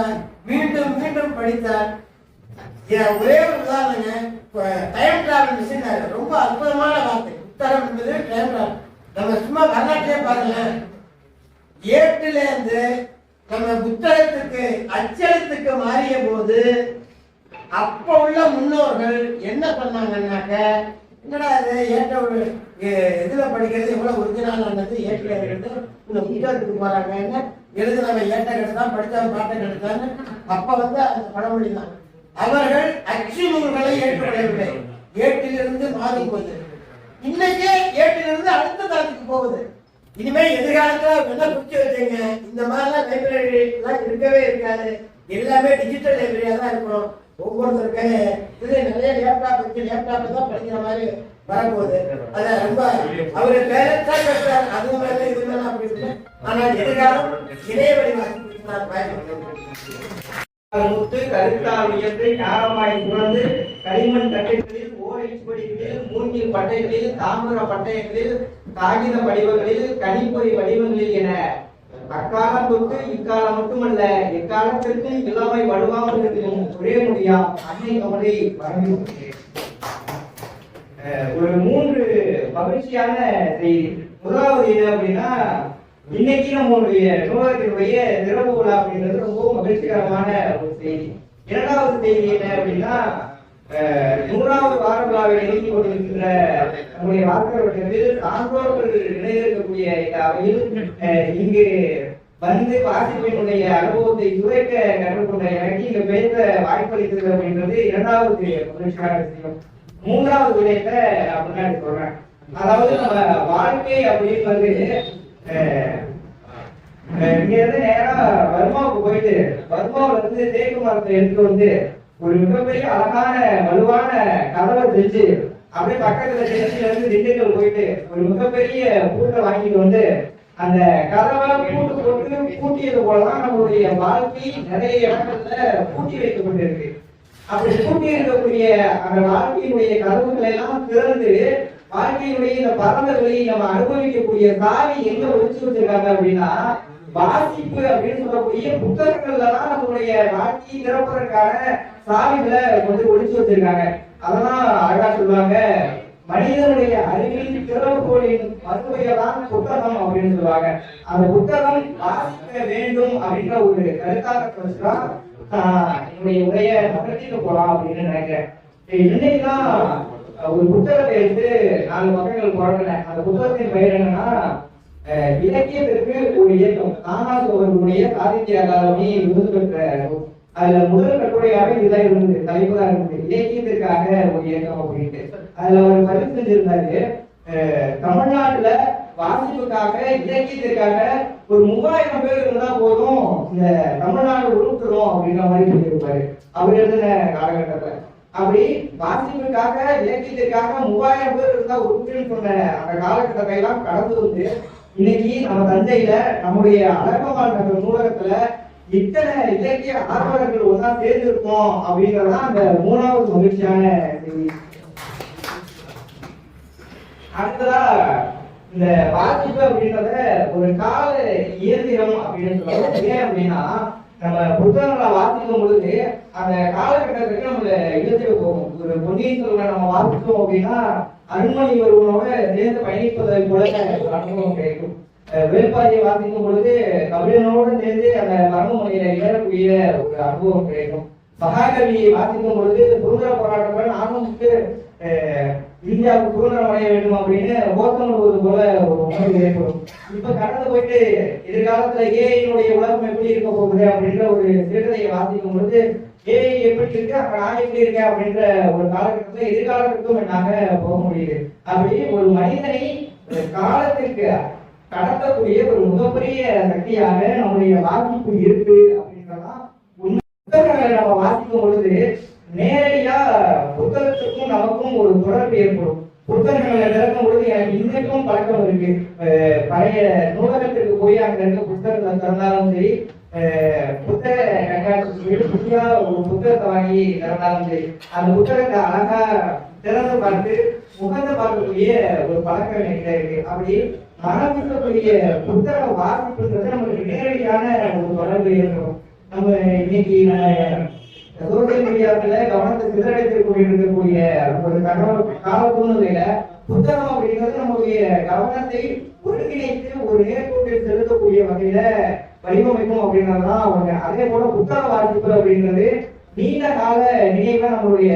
மீண்டும் மீண்டும் படித்தால் ஒரே ஒரு உதாரணங்க, டைம் டிராவல் மிஷின் ரொம்ப அற்புதமான வார்த்தை. புத்தகம் என்பது டைம் டிராவல். நம்ம சும்மா வரலாற்றையே பாருங்களேன், ஏட்டுல இருந்து நம்ம புத்தகத்துக்கு அச்சலத்துக்கு மாறிய போது அப்ப உள்ள முன்னோர்கள் என்ன பண்ணாங்கன்னாக்க, என்னடா இது ஏற்ற ஒரு இதுல படிக்கிறது எவ்வளவு ஒரிஜினலானது, ஏற்ற இருந்து இந்த புத்தகத்துக்கு போறாங்க, என்ன எழுதுனவன் ஏற்ற கெடுத்தான், படித்தவன் பாட்டை கெடுத்தான்னு அப்ப வந்து அந்த பழமொழி தான். அவர்கள் அச்சு நூல்களை ஏற்றுக்கொள்ளவில்லை, ஏட்டிலிருந்து மாறி போகுது. இன்னைக்கே ஏட்டிலிருந்து அடுத்த தளத்துக்கு போகுது. இனிமே எதிர்காலத்துல என்ன குறிச்சு வச்சுங்க, இந்த மாதிரிலாம் லைப்ரரி எல்லாம் இருக்கவே இருக்காது, எல்லாமே டிஜிட்டல் லைப்ரரியா தான் இருக்கும். ஒவ்வொருத்தருக்கு இது நிறைய லேப்டாப் இருக்கு, லேப்டாப் தான் படிக்கிற மாதிரி வரப்போகுது. அத ரொம்ப அவரு பேரா கட்டுறாரு, அது மேல இது மேல அப்படி இருக்கு. ஆனால் எதிர்காலம் இணையவழி வாசிப்பு நான் பயன்படுத்த முத்து கருத்தால் உயர்ந்து ஞானமாய் சுரந்து களிமண் தட்டைகளில் ஓரிச் படிகளில் மூங்கில் பட்டைகளில் தாமிர பட்டயங்களில் காகித படிவங்களில் கணிப்பொறி வடிவங்களில் என அக்காலம் தொட்டு இக்காலம் மட்டுமல்ல எக்காலத்திற்கு இல்லாமை வலுவாமல் இருக்கும் ஒரே முடியா அன்னை கமலை வழங்கி ஒரு 3 மகிழ்ச்சியான செய்தி. முதலாவது என்ன அப்படின்னா, இன்னைக்கு நம்மளுடைய நூலகத்தினுடைய திறப்பு விழா அப்படின்றது ரொம்ப மகிழ்ச்சிகரமான ஒரு செய்தி. இரண்டாவது செய்தி என்ன அப்படின்னா, 100வது வார விழாவை நிகழ்த்தி கொண்டிருக்கின்ற நம்முடைய வாசகர்கள் சான்றோர்கள் இணைந்திருக்கக்கூடிய இந்த அவையில் இங்கு வந்து வாசிப்பினுடைய அனுபவத்தை சுவைக்க கற்றுக்கொண்ட எனக்கு இங்க பேச வாய்ப்பளித்தது அப்படின்றது இரண்டாவது மகிழ்ச்சியான விஷயம். மூன்றாவது விடயத்தை நான் முன்னாடி சொல்றேன். அதாவது நம்ம வாழ்க்கை அப்படின்றது இங்க இருந்து நேரா வர்மாவுக்கு போயிட்டு வர்மாவில இருந்து தேக்கு மரத்தை எடுத்து வந்து ஒரு மிகப்பெரிய அழகான வலுவான கதவை செஞ்சு அப்படியே பக்கத்துல திருச்சியில இருந்து திண்டுக்கல் போயிட்டு ஒரு மிகப்பெரிய பூட்டை வாங்கிட்டு வந்து அந்த கதவை பூட்டு போட்டு பூட்டியது போலதான் நம்மளுடைய வாழ்க்கை நிறைய இடங்கள்ல பூட்டி வைக்கப்பட்டிருக்கு. அப்படி பூட்டி இருக்கக்கூடிய அந்த வாழ்க்கையினுடைய கதவுகளை எல்லாம் திறந்து வாழ்க்கையினுடைய இந்த பரந்தவெளி நம்ம அனுபவிக்கக்கூடிய சாவி எங்க ஒழிச்சு வச்சிருக்காங்க அப்படின்னா, வாசிப்பு அப்படின்னு சொல்லக்கூடிய புத்தகங்கள்ல தான் நம்மளுடைய வாழ்க்கையை திறப்பதற்கான சாவிகளை கொஞ்சம் ஒழிச்சு வச்சிருக்காங்க. அதெல்லாம் அழகா சொல்லுவாங்க, மனிதனுடைய அறிவில் திறவுகோலின் மறுபெயர்தான் புத்தகம் அப்படின்னு சொல்லுவாங்க. அந்த புத்தகம் வாசிக்க வேண்டும் அப்படின்ற ஒரு கருத்தாக வச்சுதான் என்னுடைய உரைய நகர்த்திட்டு போலாம் அப்படின்னு நினைக்கிறேன். இன்னைக்குதான் ஒரு புத்தகத்தை எடுத்து 4 பக்கங்கள் புரட்டினேன். அந்த புத்தகத்தின் பெயர் என்னன்னா, இலக்கியத்திற்கு ஒரு இயக்கம், நானாசு அவர்களுடைய சாகித்ய அகாதமி விருது பெற்ற. அதுல முதல் கட்டுரையாக இதுதான் இருந்தது, தலைப்பு தான் இருந்தது, இலக்கியத்திற்காக ஒரு இயக்கம் அப்படின்ட்டு. அதுல ஒரு பதிவு செஞ்சிருந்தாரு, தமிழ்நாட்டுல வாசிப்புக்காக இலக்கியத்திற்காக ஒரு 3000 பேர் இருந்தா போதும் இந்த தமிழ்நாடு உருட்டுறோம் அப்படின்ற மாதிரி சொல்லியிருப்பாரு அவர் எழுதின காலகட்டத்துல. அப்படி வாசிப்புக்காக இலக்கியத்திற்காக 3000 பேர் இருந்தா உருட்டுன்னு சொன்ன அந்த காலகட்டத்தை எல்லாம் கடந்து வந்து இன்னைக்கு நம்ம தஞ்சையில நம்முடைய அழகமான் நகர் நூலகத்துல இத்தனை இலக்கிய ஆர்வலர்கள் ஒன்றா சேர்ந்து இருக்கோம் அப்படிங்கறதான் அந்த 3வது மகிழ்ச்சியான செய்தி. அடுத்ததா இந்த வாசிப்பு அப்படின்றத ஒரு கால இயந்திரம் அப்படின்னு சொல்லுவாங்க. ஏன் அப்படின்னா, நம்ம புத்தகங்களை வாசிக்கும் பொழுது அந்த காலகட்டத்துக்கு நம்மள இழுத்துட்டு போகும். ஒரு பொன்னியின் செல்வனை நம்ம வாசிச்சோம் அப்படின்னா அருண்மொழி ஒருவனோட சேர்ந்து பயணிப்பதை போல ஒரு அனுபவம் கிடைக்கும். வேள்பாரியை வாசிக்கும் பொழுது கபிலனோடு சேர்ந்து அந்த மரபுமொழியில ஏறக்கூடிய ஒரு அனுபவம் கிடைக்கும். மகாகவியை வாசிக்கும் பொழுது சுதந்திர போராட்டங்கள் நானும் இந்தியாவுக்கு சுதந்திரம் அடைய வேண்டும் அப்படின்னு கோஷம் விடுவது போல ஒரு உணர்வு ஏற்படும். இப்ப கடந்து போயிட்டு எதிர்காலத்துல ஏஐனுடைய உலகம் எப்படி இருக்க போகுது அப்படின்ற ஒரு சிறுகதையை வாசிக்கும் பொழுது ஏஐ எப்படி இருக்கு அப்ப நான் எப்படி இருக்கேன் அப்படின்ற ஒரு காலகட்டத்துல எதிர்காலத்திற்கும் என்னாக போக முடியுது. அப்படி ஒரு மனிதனை காலத்திற்கு கடத்தக்கூடிய ஒரு மிகப்பெரிய சக்தியாக நம்முடைய வாசிப்பு இருக்கு அப்படின்றதான் புத்தகங்களை நம்ம வாசிக்கும் பொழுது நேரடியா புத்தகத்துக்கும் நமக்கும் ஒரு தொடர்பு ஏற்படும். புத்தகங்களை திறக்கும் பொழுது எனக்கு இன்னைக்கும் பழக்கம் இருக்கு. பழைய நூலகத்திற்கு போய் அங்க இருக்க புத்தகங்களை திறந்தாலும் சரி, புத்தக கண்காட்சி புதியா ஒரு புத்தகத்தை வாங்கி திறந்தாலும் சரி, அந்த புத்தகத்தை அழகா திறந்து பார்த்து முகந்து பார்க்கக்கூடிய ஒரு பழக்கம் என்கிட்ட இருக்கு. அப்படி மனம் இருக்கக்கூடிய புத்தக வாசிப்புன்றது நமக்கு நேரடியான ஒரு தொடர்பு ஏற்படும். நம்ம இன்னைக்கு சோசியல் மீடியாவுல கவனத்தை சிதறடித்திருக்கக்கூடிய ஒரு கால சூழ்நிலையில புத்தகம் அப்படிங்கிறது நம்முடைய கவனத்தை ஒருங்கிணைத்து ஒரு நேர்கோட்டில் செலுத்தக்கூடிய வகையில வடிவமைக்கும் அப்படின்றதுதான் அவங்க. அதே போல புத்தக வாசிப்பு அப்படின்றது நீண்ட கால நினைவை நம்மளுடைய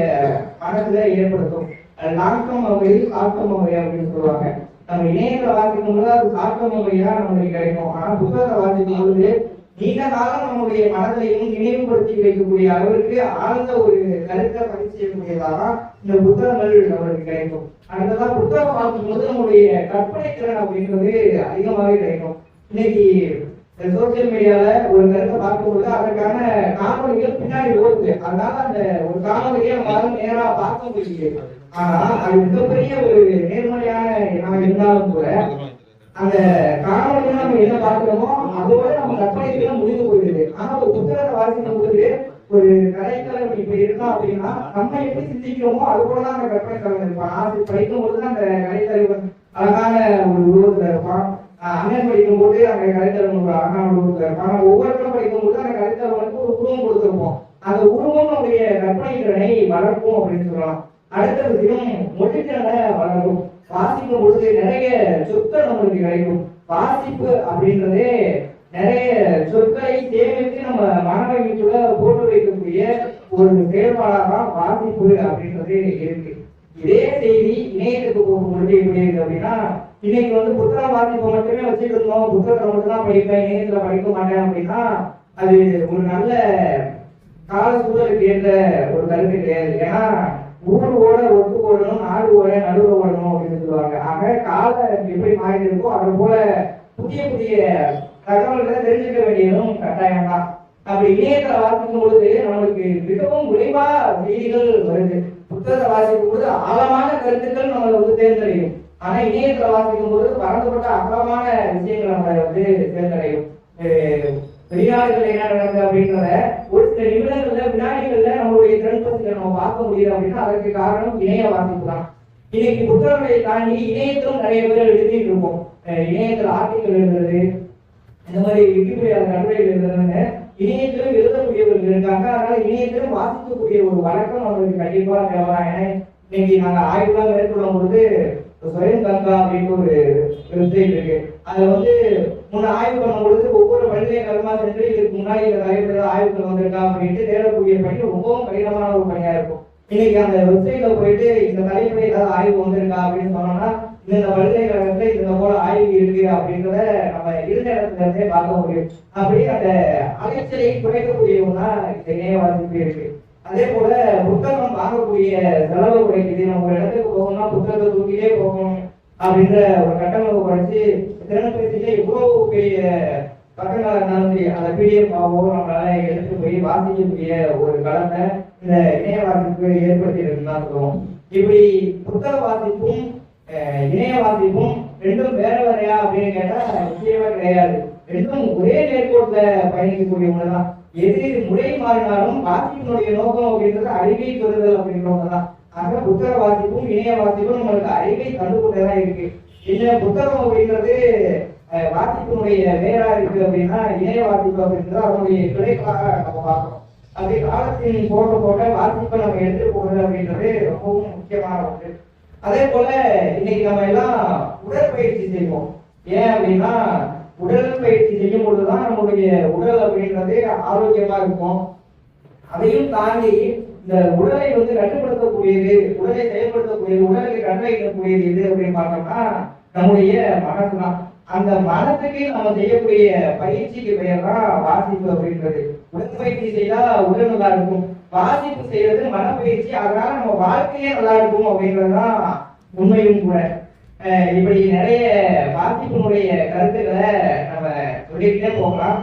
மனசுல ஏற்படுத்தும். Long term memory, short term memory அப்படின்னு சொல்லுவாங்க. நம்ம இணையத்தை வாசிக்கும் போது அது ஷார்ட் டேர்ம் மெமரியா நம்மளுக்கு கிடைக்கும். ஆனா புத்தகத்தை வாசிக்கும் பொழுது நீண்ட காலம் நம்முடைய மனதிலையும் நினைவுபடுத்தி வைக்கக்கூடிய அளவிற்கு ஆழ்ந்த ஒரு கருத்தை பதிவு செய்யக்கூடியதாக இந்த புத்தகங்கள் நம்மளுக்கு கிடைக்கும். அடுத்ததான் புத்தகம் பார்க்கும் போது நம்முடைய கற்பனை திறன் அப்படின்றது அதிகமாகவே கிடைக்கும். இன்னைக்கு சோசியல் மீடியால ஒரு கருத்தை பார்க்கும்போது அதற்கான காணொலிகள் பின்னாடி ஓடுது. அதனால அந்த ஒரு காணொலியை நம்மளால நேரா பார்க்க முடியுது. ஆனா அது மிகப்பெரிய ஒரு நேர்மறையான இருந்தாலும் கூட அந்த காணொலியை நம்ம என்ன பார்க்கிறோமோ அதோட நம்ம கற்பனை முடிந்து போயிடுது. ஆனா ஒரு புத்தகத்தை வாசிக்கும் போது ஒரு கதைத்தலைவன் இப்ப இருக்கான் அப்படின்னா நம்ம எப்படி சிந்திக்கிறோமோ அது போலதான் அந்த கற்பனை தலைவன் இருப்பான். ஆசை படிக்கும் போதுதான் அந்த கதைத்தலைவன் அழகான ஒரு உருவத்துல இருப்பான். அண்ணன் படிக்கும் போது அந்த கதைத்தலைவன் ஒரு அழகான உருவத்துல இருப்பான். ஒவ்வொருத்தரும் படிக்கும் போது அந்த கதைத்தலைவனுக்கு ஒரு உருவம் கொடுத்துருப்போம். அந்த உருவம் நம்முடைய கற்பனை திறனை வளர்க்கும் அப்படின்னு சொல்லலாம். அடுத்த விஷயம் மொழித்திறனை வளர்க்கும். வாசிக்கும் பொழுது நிறைய சொற்கள் நம்மளுக்கு கிடைக்கும். வாசிப்பு அப்படின்றதே நிறைய சொற்களை சேமித்து நம்ம மனவழிக்குள்ள போட்டு வைக்கக்கூடிய ஒரு செயல்பாடாக வாசிப்பு அப்படின்றது இருக்கு. இதே செய்தி இணையத்துக்கு போகும்பொழுது எப்படி இருக்கு அப்படின்னா, இன்னைக்கு புத்தகம் வாசிப்பை மட்டுமே வச்சுட்டு இருந்தோம், புத்தகத்தை மட்டும் தான் படிப்பேன், இணையத்துல படிக்க மாட்டேன் அப்படின்னா அது ஒரு நல்ல கால சூழலுக்கு ஏற்ற ஒரு கருத்து கிடையாது. ஏன்னா ஊர் ஓட ஒத்து ஓடணும், நாடு ஓட நடுவு ஓடணும் அப்படின்னு சொல்லுவாங்க. ஆக காலம் எப்படி மாறி இருக்கோ அது போல புதிய புதிய தகவல்களை தெரிஞ்சுக்க வேண்டியதும் கட்டாயம் தான். அப்படி இணையத்துல வாசிக்கும் பொழுது நம்மளுக்கு மிகவும் விரைவா செய்திகள் வருது. புத்தகத்தை வாசிக்கும் போது ஆழமான கருத்துக்கள் நம்மளை தேர்ந்தடையும். ஆனா இணையத்துல வாசிக்கும் போது பரந்துபட்ட அகலமான விஷயங்கள் நம்மளை தேர்ந்தடையும். வெளிநாடுகள் என்ன நடக்குது அப்படின்றத ஒரு சில நிமிடங்கள்ல வினாடிகள்ல நம்மளுடைய திறன்பத்தில நம்ம பார்க்க முடியுது அப்படின்னா அதற்கு காரணம் இணைய வாசிப்பு தான். இன்னைக்கு புத்தகங்களை தாண்டி இணையத்திலும் நிறைய பேர் எழுதிட்டு இருக்கோம். இணையத்துல ஆர்டிக்கல் எழுதுறது, இந்த மாதிரி விக்கிபீடியா கட்டுரைகள் எழுதுறதுன்னு இணையத்திலும் எழுதக்கூடியவர்கள் இருக்காங்க. அதனால இணையத்திலும் வாசிக்கக்கூடிய ஒரு வழக்கம் நம்மளுக்கு கண்டிப்பா தேவை. இன்னைக்கு நாங்க ஆய்வுலாம் மேற்கொள்ளும் பொழுது ஸ்வயம் கங்கா அப்படின்னு ஒரு வெப்சைட் இருக்கு. அதுல முன்ன ஆய்வு பண்ணும் பொழுது ஒவ்வொரு பல்கலைக்கழகமா சென்று இதுக்கு முன்னாடி இந்த தலைவர் ஆய்வுகள் வந்திருக்கா அப்படின்ட்டு தேடக்கூடிய பணி ரொம்பவும் கடினமான ஒரு பணியா இருக்கும். இன்னைக்கு அந்த வெப்சைட்ல போயிட்டு இந்த தலைப்புல ஏதாவது ஆய்வு வந்திருக்கா அப்படின்னு சொன்னோம்னா இந்த பல்கலைக்கழகத்துல இந்த போல ஆய்வு இருக்கு அப்படின்றத நம்ம இருந்த இடத்துல இருந்தே பார்க்க முடியும். அப்படி அந்த அலைச்சலை குறைக்கக்கூடிய ஒன்றா இந்த இணைய வாசிப்பு இருக்கு. அதே போல புத்தகம் வாங்கக்கூடிய செலவு குறைக்குது. நம்ம ஒரு இடத்துக்கு போகணும்னா புத்தகத்தை தூக்கிட்டே போகணும் அப்படின்ற ஒரு கட்டமைப்பு குறைச்சி திறன்பேசியில எவ்வளவு பெரிய பக்கங்களா இருந்தாலும் சரி அந்த பிடிஎஃப் ஆகவோ நம்மளால எடுத்துட்டு போய் வாசிக்கக்கூடிய ஒரு களத்தை இந்த இணைய வாசிப்பு ஏற்படுத்தி இருக்குன்னு தான் சொல்லுவோம். இப்படி புத்தக வாசிப்பும் இணைய வாசிப்பும் ரெண்டும் வேற வேறையா அப்படின்னு கேட்டா நிச்சயமா கிடையாது. ரெண்டும் ஒரே நேர்கோட்டுல பயணிக்கக்கூடிய ஒண்ணுதான். எது முறை மாறினாலும் வாசிப்பினுடைய நோக்கம் அப்படின்றது அறிவை பெறுதல் அப்படின்ற ஒண்ணுதான். ஆக புத்தக வாசிப்பும் இணைய வாசிப்பும் நம்மளுக்கு அறிவை தந்துகொண்டேதான் இருக்கு. இந்த புத்தகம் அப்படின்றது வாசிப்பினுடைய வேறா இருக்கு அப்படின்னா இணைய வாசிப்பு அப்படின்றது அதனுடைய கிளைகளாக நம்ம பார்க்கணும். அப்படி காலத்தின் போட்ட வாசிப்பை நம்ம எடுத்துட்டு போகிறது அப்படின்றது ரொம்பவும் முக்கியமான ஒன்று. அதே போல இன்னைக்கு நம்ம எல்லாம் உடற்பயிற்சி செய்வோம். ஏன் அப்படின்னா உடற்பயிற்சி செய்யும் பொழுதுதான் நம்மளுடைய உடல் அப்படின்றது ஆரோக்கியமா இருக்கும். அதையும் தாண்டி இந்த உடலை கட்டுப்படுத்தக்கூடியது, உடலை செயல்படுத்தக்கூடியது, உடலுக்கு கட்டளையிடக்கூடியது எது அப்படின்னு பார்த்தோம்னா நம்முடைய மனசு தான். அந்த மனசுக்கு நம்ம செய்யக்கூடிய பயிற்சிக்கு பெயர் தான் வாசிப்பு அப்படின்றது. உடற்பயிற்சி செய்தா உடல் நல்லா இருக்கும், வாசிப்பு செய்யறது மனப்பயிற்சி, அதனால நம்ம வாழ்க்கையே நல்லா இருக்கும் அப்படின்றதுதான் உண்மையும் கூட. இப்படி நிறைய வாசிப்பினுடைய கருத்துக்களை நம்ம சொல்லிக்கிட்டே போகலாம்.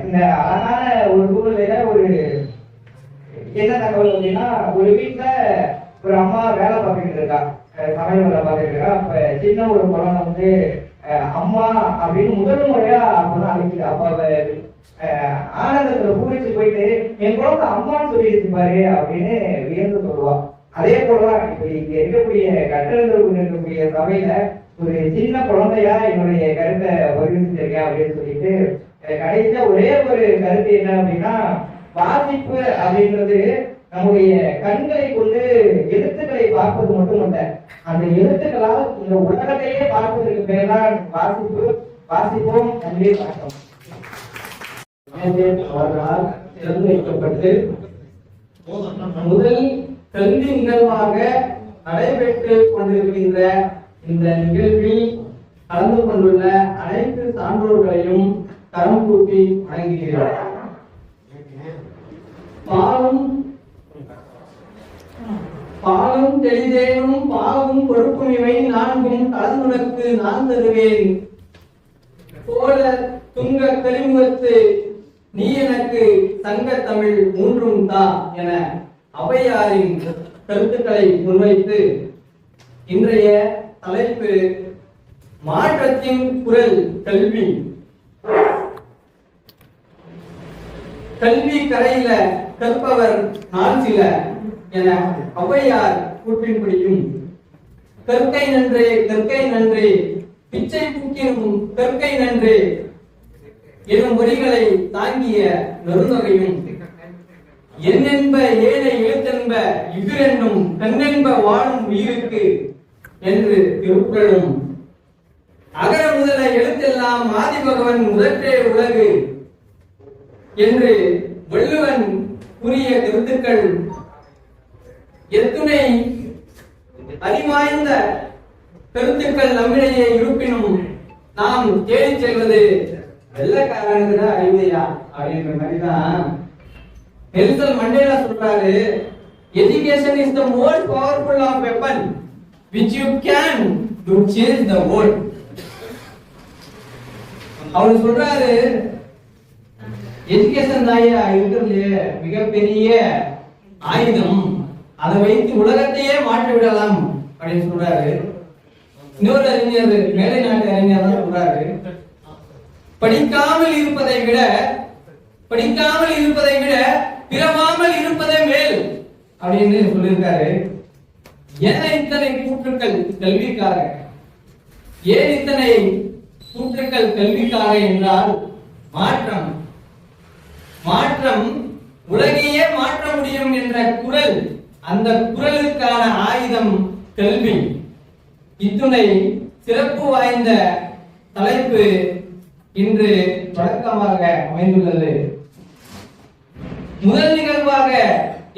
இந்த அழகான ஒரு சூழ்நிலையில ஒரு என்ன தகவல் அப்படின்னா, ஒரு வீட்டுல ஒரு அம்மா வேலை பார்த்துட்டு இருக்கா, சமையல் வேலை பார்த்துட்டு இருக்கா. அப்ப சின்ன ஒரு குழந்தை அம்மா அப்படின்னு முதல் முறையா அப்பதான் அழைக்குது. அப்ப ஆனந்தத்துல பூரிச்சு போயிட்டு என் குழந்தை அம்மான்னு சொல்லிட்டு பாரு அப்படின்னு வியந்து சொல்லுவா. அதே போலதான் இப்ப இங்க இருக்கக்கூடிய கட்டணத்தில் இருக்கக்கூடிய சபையில ஒரு சின்ன குழந்தையா என்னுடைய கருத்தை வலியுறுத்திருக்கேன் அப்படின்னு சொல்லிட்டு கடைசியா ஒரே ஒரு கருத்து என்ன அப்படின்னா, வாசிப்பு அப்படின்றது நம்முடைய கண்களை கொண்டு எழுத்துக்களை பார்ப்பது மட்டுமல்ல, அந்த எழுத்துக்களால் இந்த உலகத்தையே பார்ப்பதற்கு பேர் தான் வாசிப்பு. வாசிப்போம், கல்வியை பார்த்தோம். அவர்களால் திறந்து வைக்கப்பட்டு முதல் கல்வி நிகழ்வாக நடைபெற்று கொண்டிருக்கின்ற இந்த நிகழ்வில் கலந்து கொண்டுள்ள அனைத்து சான்றோர்களையும் கரம் கூப்பி வணங்குகிறார். பாலும் தெளிதேனும் பாவும் கொடுக்கும் இவை நான்கும் கலந்துனக்கு நான் தருவேன் போல துங்க கலிமுகத்து நீ எனக்கு சங்க தமிழ் மூன்றும் தா என ஔவையாரின் கருத்துக்களை முன்வைத்து இன்றைய தலைப்பு மாற்றத்தின் குரல் கல்வி. கல்வி கரையில கற்பவர் நான் சில என ஔவையார் கூற்றின்படியும் கற்கை நன்றே கற்கை நன்றே பிச்சை பூக்கினும் கற்கை நன்றே எனும் வரிகளை தாங்கிய நெருநகையும் என்னென்ப ஏனை எழுத்தென்ப இவ்விரண்டும் கண்ணென்ப வாழும் உயிருக்கு என்று திருக்குறளும் அகர முதல எழுத்தெல்லாம் ஆதிபகவன் முதற்றே உலகு என்று வள்ளுவன் கூறிய கருத்துக்கள் எத்துணை அறிவாய்ந்த கருத்துக்கள் நம்மிடையே இருப்பினும் நாம் தேடி செல்வது வெள்ளக்காரனுக்கு தான் அறிவையா அப்படின்ற மாதிரிதான் நெல்சன் மண்டேலா சொல்றாரு, education is the most powerful of weapon which you can to change the world. அவர் சொல்றாரு, எஜுகேஷன் தான் இருக்கிறதுல மிகப்பெரிய ஆயுதம், அதை வைத்து உலகத்தையே மாற்றி விடலாம் அப்படின்னு சொல்றாரு. இன்னொரு அறிஞர், மேலை நாட்டு அறிஞர் தான் சொல்றாரு, படிக்காமல் இருப்பதை விட பிறவாமல் இருப்பதே மேல் அப்படின்னு சொல்லியிருக்காரு. ஏன் இத்தனை கூற்றுக்கள் கல்விக்காக? ஏன் இத்தனை கூற்றுக்கள் கல்விக்காக என்றால், மாற்றம் உலகையே மாற்ற முடியும் என்ற குரல், அந்த குரலுக்கான ஆயுதம் கல்வி. இத்துணை சிறப்பு வாய்ந்த தலைப்பு இன்று தொடக்கமாக அமைந்துள்ளது. முதல் நிகழ்வாக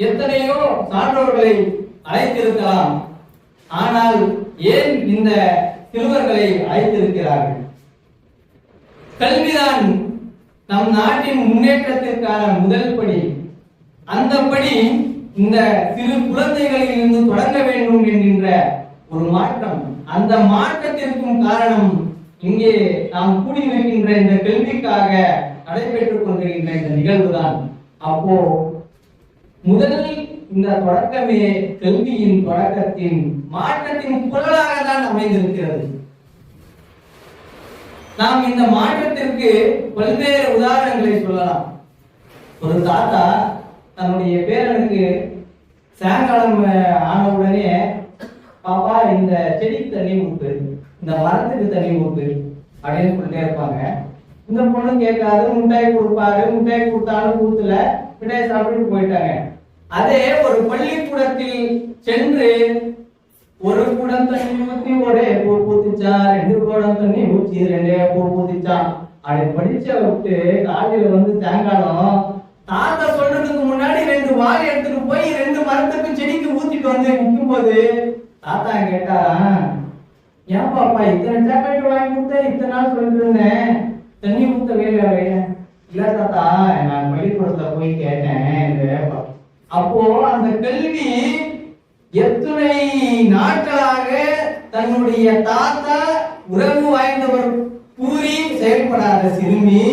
எத்தனையோ சான்றோர்களை அழைத்திருக்கலாம், ஆனால் ஏன் இந்த சிறுவர்களை அழைத்திருக்கிறார்கள்? கல்விதான் நம் நாட்டின் முன்னேற்றத்திற்கான முதல் படி. அந்த படி இந்த சிறு குழந்தைகளில் இருந்து தொடங்க வேண்டும் என்கின்ற ஒரு மாற்றம். அந்த மாற்றத்திற்கும் காரணம் இங்கே நாம் கூடியிருக்கின்ற இந்த கல்விக்காக நடைபெற்றுக் கொண்டிருக்கின்ற இந்த நிகழ்வுதான். அப்போ முதலில் இந்த தொடக்கமே கல்வியின் தொடக்கத்தின் மாற்றத்தின் குரலாக தான் அமைந்திருக்கிறது. நாம் இந்த மாற்றத்திற்கு பல்வேறு உதாரணங்களை சொல்லலாம். ஒரு தாத்தா தன்னுடைய பேரனுக்கு சாயங்காலம் ஆன உடனே, பாப்பா இந்த செடிக்கு தண்ணி ஊத்து, இந்த மரத்துக்கு தண்ணி ஊத்து அப்படின்னு சொல்லிட்டே இருப்பாங்க. இந்த பொண்ணு கேட்காது, முட்டாய் கொடுப்பாரு, முட்டாய் கொடுத்தாலும் ஊத்துல, மிட்டாய் சாப்பிட்டு போயிட்டாங்க. அதே ஒரு பள்ளிக்கூடத்தில் சென்று ஒரு குடம் தண்ணி ஊத்தி ஒரே பூ பூத்திச்சான், 2 குடம் தண்ணி ஊத்தி 2 பூ பூத்திச்சான். அப்படி படிச்ச விட்டு காலையில வந்து சாயங்காலம் தாத்தா சொல்றதுக்கு முன்னாடி 2 வாழை எடுத்துட்டு போய் 2 மரத்துக்கும் செடிக்கு ஊத்திட்டு வந்து நிற்கும் போது தாத்தா கேட்டாராம், ஏன் பாப்பா இத்தனை சாக்லேட் வாங்கி கொடுத்த, இத்தனை நாள் சொல்லிட்டு இருந்தேன், தண்ணி ஊத்த வேலை இல்ல தாத்தா, நான் பள்ளிக்கூடத்துல போய் கேட்டேன். அப்போ அந்த கல்வி எத்தனை நாட்களாக தன்னுடைய தாத்தா உறவு வாய்ந்தவர் கூறி செயல்படாத சிறுமி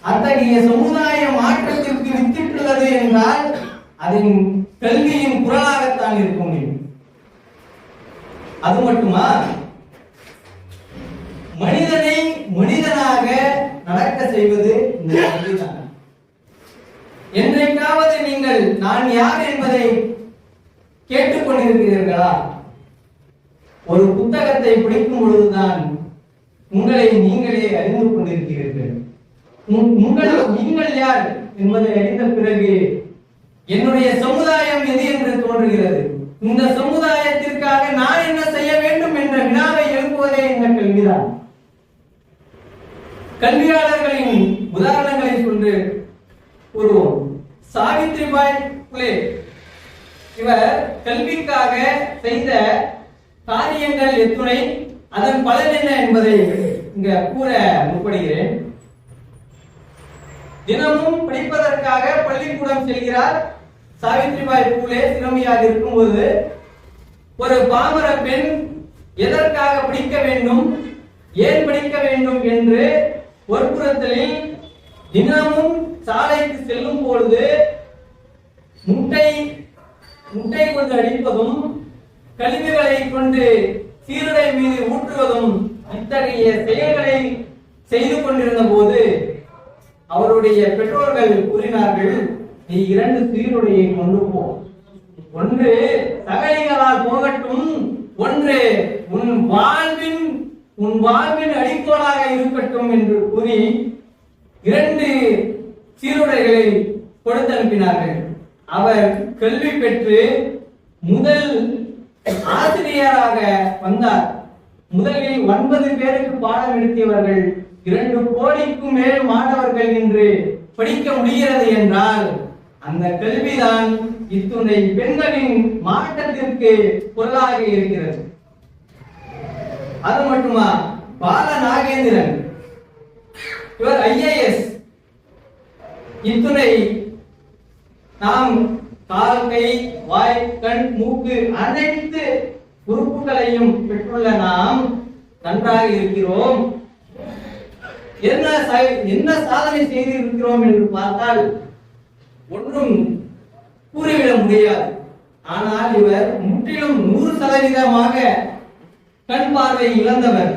அத்தகைய சமுதாய மாற்றத்திற்கு வித்திட்டுள்ளது என்றால் அதன் கல்வியின் குரலாகத்தான் இருக்க முடியும். அது மட்டுமா, மனிதனை மனிதனாக நடக்க செய்வது இந்த கல்விதான். என்றைக்காவது நீங்கள் நான் யார் என்பதை கேட்டுக்கொண்டிருக்கிறீர்களா? ஒரு புத்தகத்தை படிக்கும் பொழுதுதான் உங்களை நீங்களே அறிந்து கொண்டிருக்கிறீர்கள். நீங்கள் யார் என்பதை அறிந்த பிறகு என்னுடைய சமுதாயம் எது என்று தோன்றுகிறது. இந்த சமுதாயத்திற்காக நான் என்ன செய்ய வேண்டும் என்ற வினாவை எழுப்புவதே இந்த கல்விதான். கல்வியாளர்களின் உதாரணங்களை சொல்லி ஒரு சாவித்ரிபாய் புலே இவர் கல்விக்காக செய்த காரியங்கள் எத்துணை, அதன் பலன் என்ன என்பதை இங்க கூற முற்படுகிறேன். தினமும் படிப்பதற்காக பள்ளிக்கூடம் செல்கிறார் சாவித்ரிபாய் பூலே சிறுமியாக இருக்கும்போது. ஒரு பாமர பெண் எதற்காக படிக்க வேண்டும், ஏன் படிக்க வேண்டும் என்று ஒரு புறத்தில் தினமும் சாலைக்கு செல்லும் பொழுது முட்டை கொண்டு அடிப்பதும் கழிவுகளை கொண்டு சீருடை மீது ஊற்றுவதும் இத்தகைய செயல்களை செய்து கொண்டிருந்த போது அவருடைய பெற்றோர்கள் கூறினார்கள், நீ 2 சீருடையை கொண்டு போ, ஒன்று சகலிகளால் போகட்டும், ஒன்று உன் வாழ்வின் அடிக்கோலாக இருக்கட்டும் என்று கூறி 2 சீருடைகளை கொடுத்து அனுப்பினார்கள். அவர் கல்வி பெற்று முதல் ஆசிரியராக வந்தார். முதலில் 9 பேருக்கு பாடம் எடுத்தியவர்கள் 2 கோடிக்கும் மேல் மாணவர்கள் என்று படிக்க முடிகிறது என்றால் அந்த கல்விதான் இத்துணை பெண்களின் மாற்றத்திற்கு பொருளாக இருக்கிறது. அது மட்டுமா, பால நாகேந்திரன் இவர் IAS. இத்துணை நாம் கால், கை, வாய், கண், மூக்கு அனைத்து உறுப்புகளையும் பெற்றுள்ள நாம் நன்றாக இருக்கிறோம். என்ன சாதனை செய்து இருக்கிறோம் என்று பார்த்தால் ஒன்றும் கூறிவிட முடியாது. ஆனால் இவர் முற்றிலும் 100% கண் பார்வை இழந்தவர்.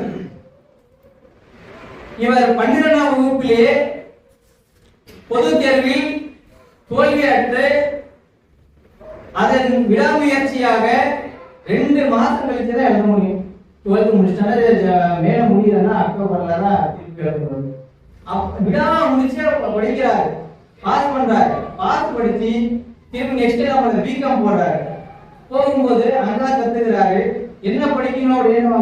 இவர் 12ஆம் வகுப்பிலே பொது தேர்வில் தோல்வியற்று அதன் விடாமுயற்சியாக 2 மாசம் கழிச்சுதான் எழுத முடியும். 12th முடிச்சுட்டா மேல முடியலன்னா அக்டோபர்ல தான் திருப்பி எழுதணும். விடாம முடிச்சு படிக்கிறாரு, பாஸ் பண்றாரு. பாஸ் படிச்சு திருப்பி நெக்ஸ்ட் நம்ம பிகாம் போடுறாரு. போகும்போது அண்ணா கத்துக்கிறாரு, என்ன படிக்கணும் அப்படின்னு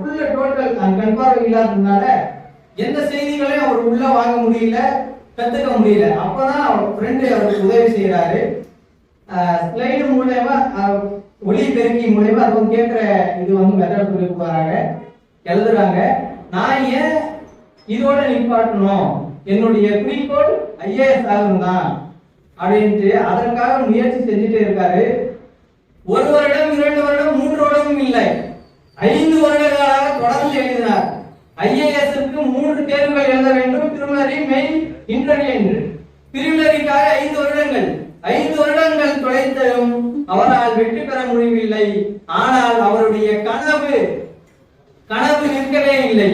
உள்ள டோட்டல் கண் பார்வை இல்லாததுனால எந்த செய்திகளையும் அவர் உள்ள வாங்க முடியல, கத்துக்க முடியல. அப்பதான் அவர் ஃப்ரெண்டு அவருக்கு உதவி செய்யறாரு. ஸ்லைடு மூலமா ஒளி பெருக்கி மூலமா அது கேட்கிற இது மெத்தட் சொல்லி போறாங்க, எழுதுறாங்க. நான் ஏன் இதோட நிப்பாட்டணும், என்னுடைய குறிக்கோள் IAS ஆகும் தான் அப்படின்ட்டு அதற்காக முயற்சி செஞ்சுட்டே இருக்காரு. 1 வருடம், 2 வருடம், 3 வருடமும் இல்லை, 5 வருடங்களாக தொடர்ந்து எழுதினார். IAS-க்கு 3 தேர்வுகள் எழுத வேண்டும், பிரிலிமினரி, மெயின், இன்டர்வியூ என்று. பிரிலிமினரிக்காக 5 வருடங்கள் 5 வருடங்கள் தொலைத்தும் அவரால் வெற்றி பெற முடியவில்லை. ஆனால் அவருடைய கனவு நிற்கவே இல்லை.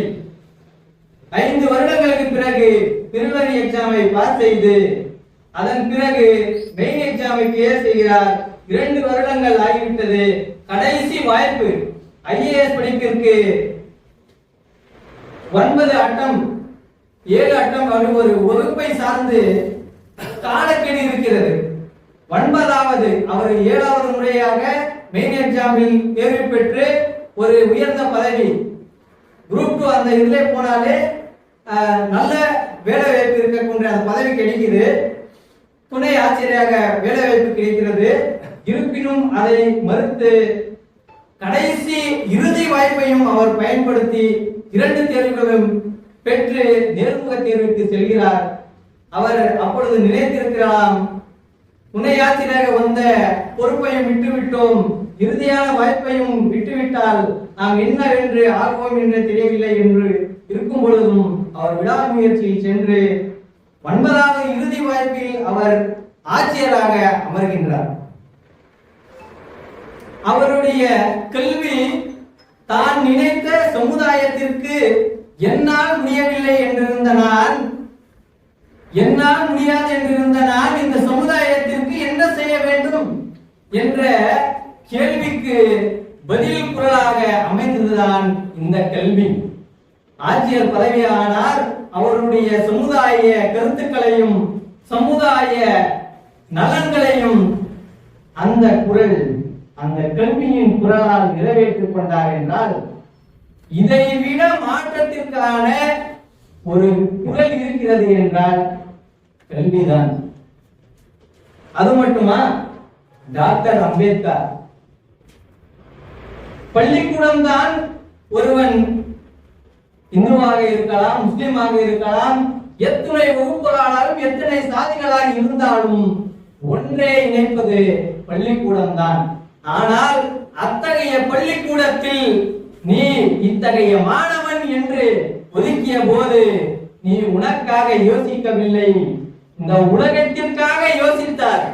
5 வருடங்களுக்கு பிறகு பிரிலிமினரி எக்ஸாமை பாஸ் செய்து அதன் பிறகு மெயின் எக்ஸாமை கிளியர் செய்கிறார். 2 வருடங்கள் ஆகிவிட்டது. கடைசி வாய்ப்பு IAS படிப்பிற்கு 9 அட்டம் 7 அட்டம் ஒரு வகுப்பை சார்ந்து காலக்கெடு இருக்கிறது. 9வது அவர் 7வது முறையாக மெயின் எக்ஸாமில் தேர்வு பெற்று ஒரு உயர்ந்த பதவி குரூப் 2 அந்த இதிலே போனாலே நல்ல வேலை வாய்ப்பு இருக்கக்கூடிய அந்த பதவி கிடைக்குது. துணை ஆசிரியராக வேலை வாய்ப்பு கிடைக்கிறது. இருப்பினும் அதை மறுத்து கடைசி இறுதி வாய்ப்பையும் அவர் பயன்படுத்தி 2 தேர்வுகளும் பெற்று நேர்முக தேர்வுக்கு செல்கிறார். அவர் அப்பொழுது நினைத்திருக்கலாம், துணை ஆசிரியராக வந்த பொறுப்பையும் விட்டுவிட்டோம், இறுதியான வாய்ப்பையும் விட்டுவிட்டால் நாம் என்னவென்று ஆகுவோம் என்று தெரியவில்லை என்று இருக்கும் பொழுதும் அவர் விடாமுயற்சியில் சென்று 9வது இறுதி வாய்ப்பில் அவர் ஆட்சியராக அமர்கின்றார். அவருடைய கல்வி தான் நினைத்த சமுதாயத்திற்கு என்னால் முடியவில்லை என்றிருந்த நான், என்னால் முடியாது என்றிருந்த நான் இந்த சமுதாயத்திற்கு என்ன செய்ய வேண்டும் என்ற கேள்விக்கு பதில் குரலாக அமைந்ததுதான் இந்த கல்வி. ஆட்சியர் பதவியானார். அவருடைய சமுதாய கருத்துக்களையும் சமுதாய நலன்களையும் அந்த குரல், அந்த கல்வியின் குரலால் நிறைவேற்றிக் கொண்டார் என்றால், இதைவிட மாற்றத்திற்கான ஒரு குரல் இருக்கிறது என்றால் கல்விதான். அது மட்டுமா, டாக்டர் அம்பேத்கர் பள்ளிக்கூடம் தான் ஒருவன் இந்துவாக இருக்கலாம், முஸ்லிமாக இருக்கலாம், எத்தனை வகுப்புகளாலும் எத்தனை சாதிகளாக இருந்தாலும் ஒன்றே இணைப்பது பள்ளிக்கூடம் தான். ஆனால் அத்தகைய பள்ளிக்கூடத்தில் நீ இத்தகைய மாணவன் என்று ஒதுக்கிய போது நீ உனக்காக யோசிக்கவில்லை, இந்த உலகத்திற்காக யோசித்தார்.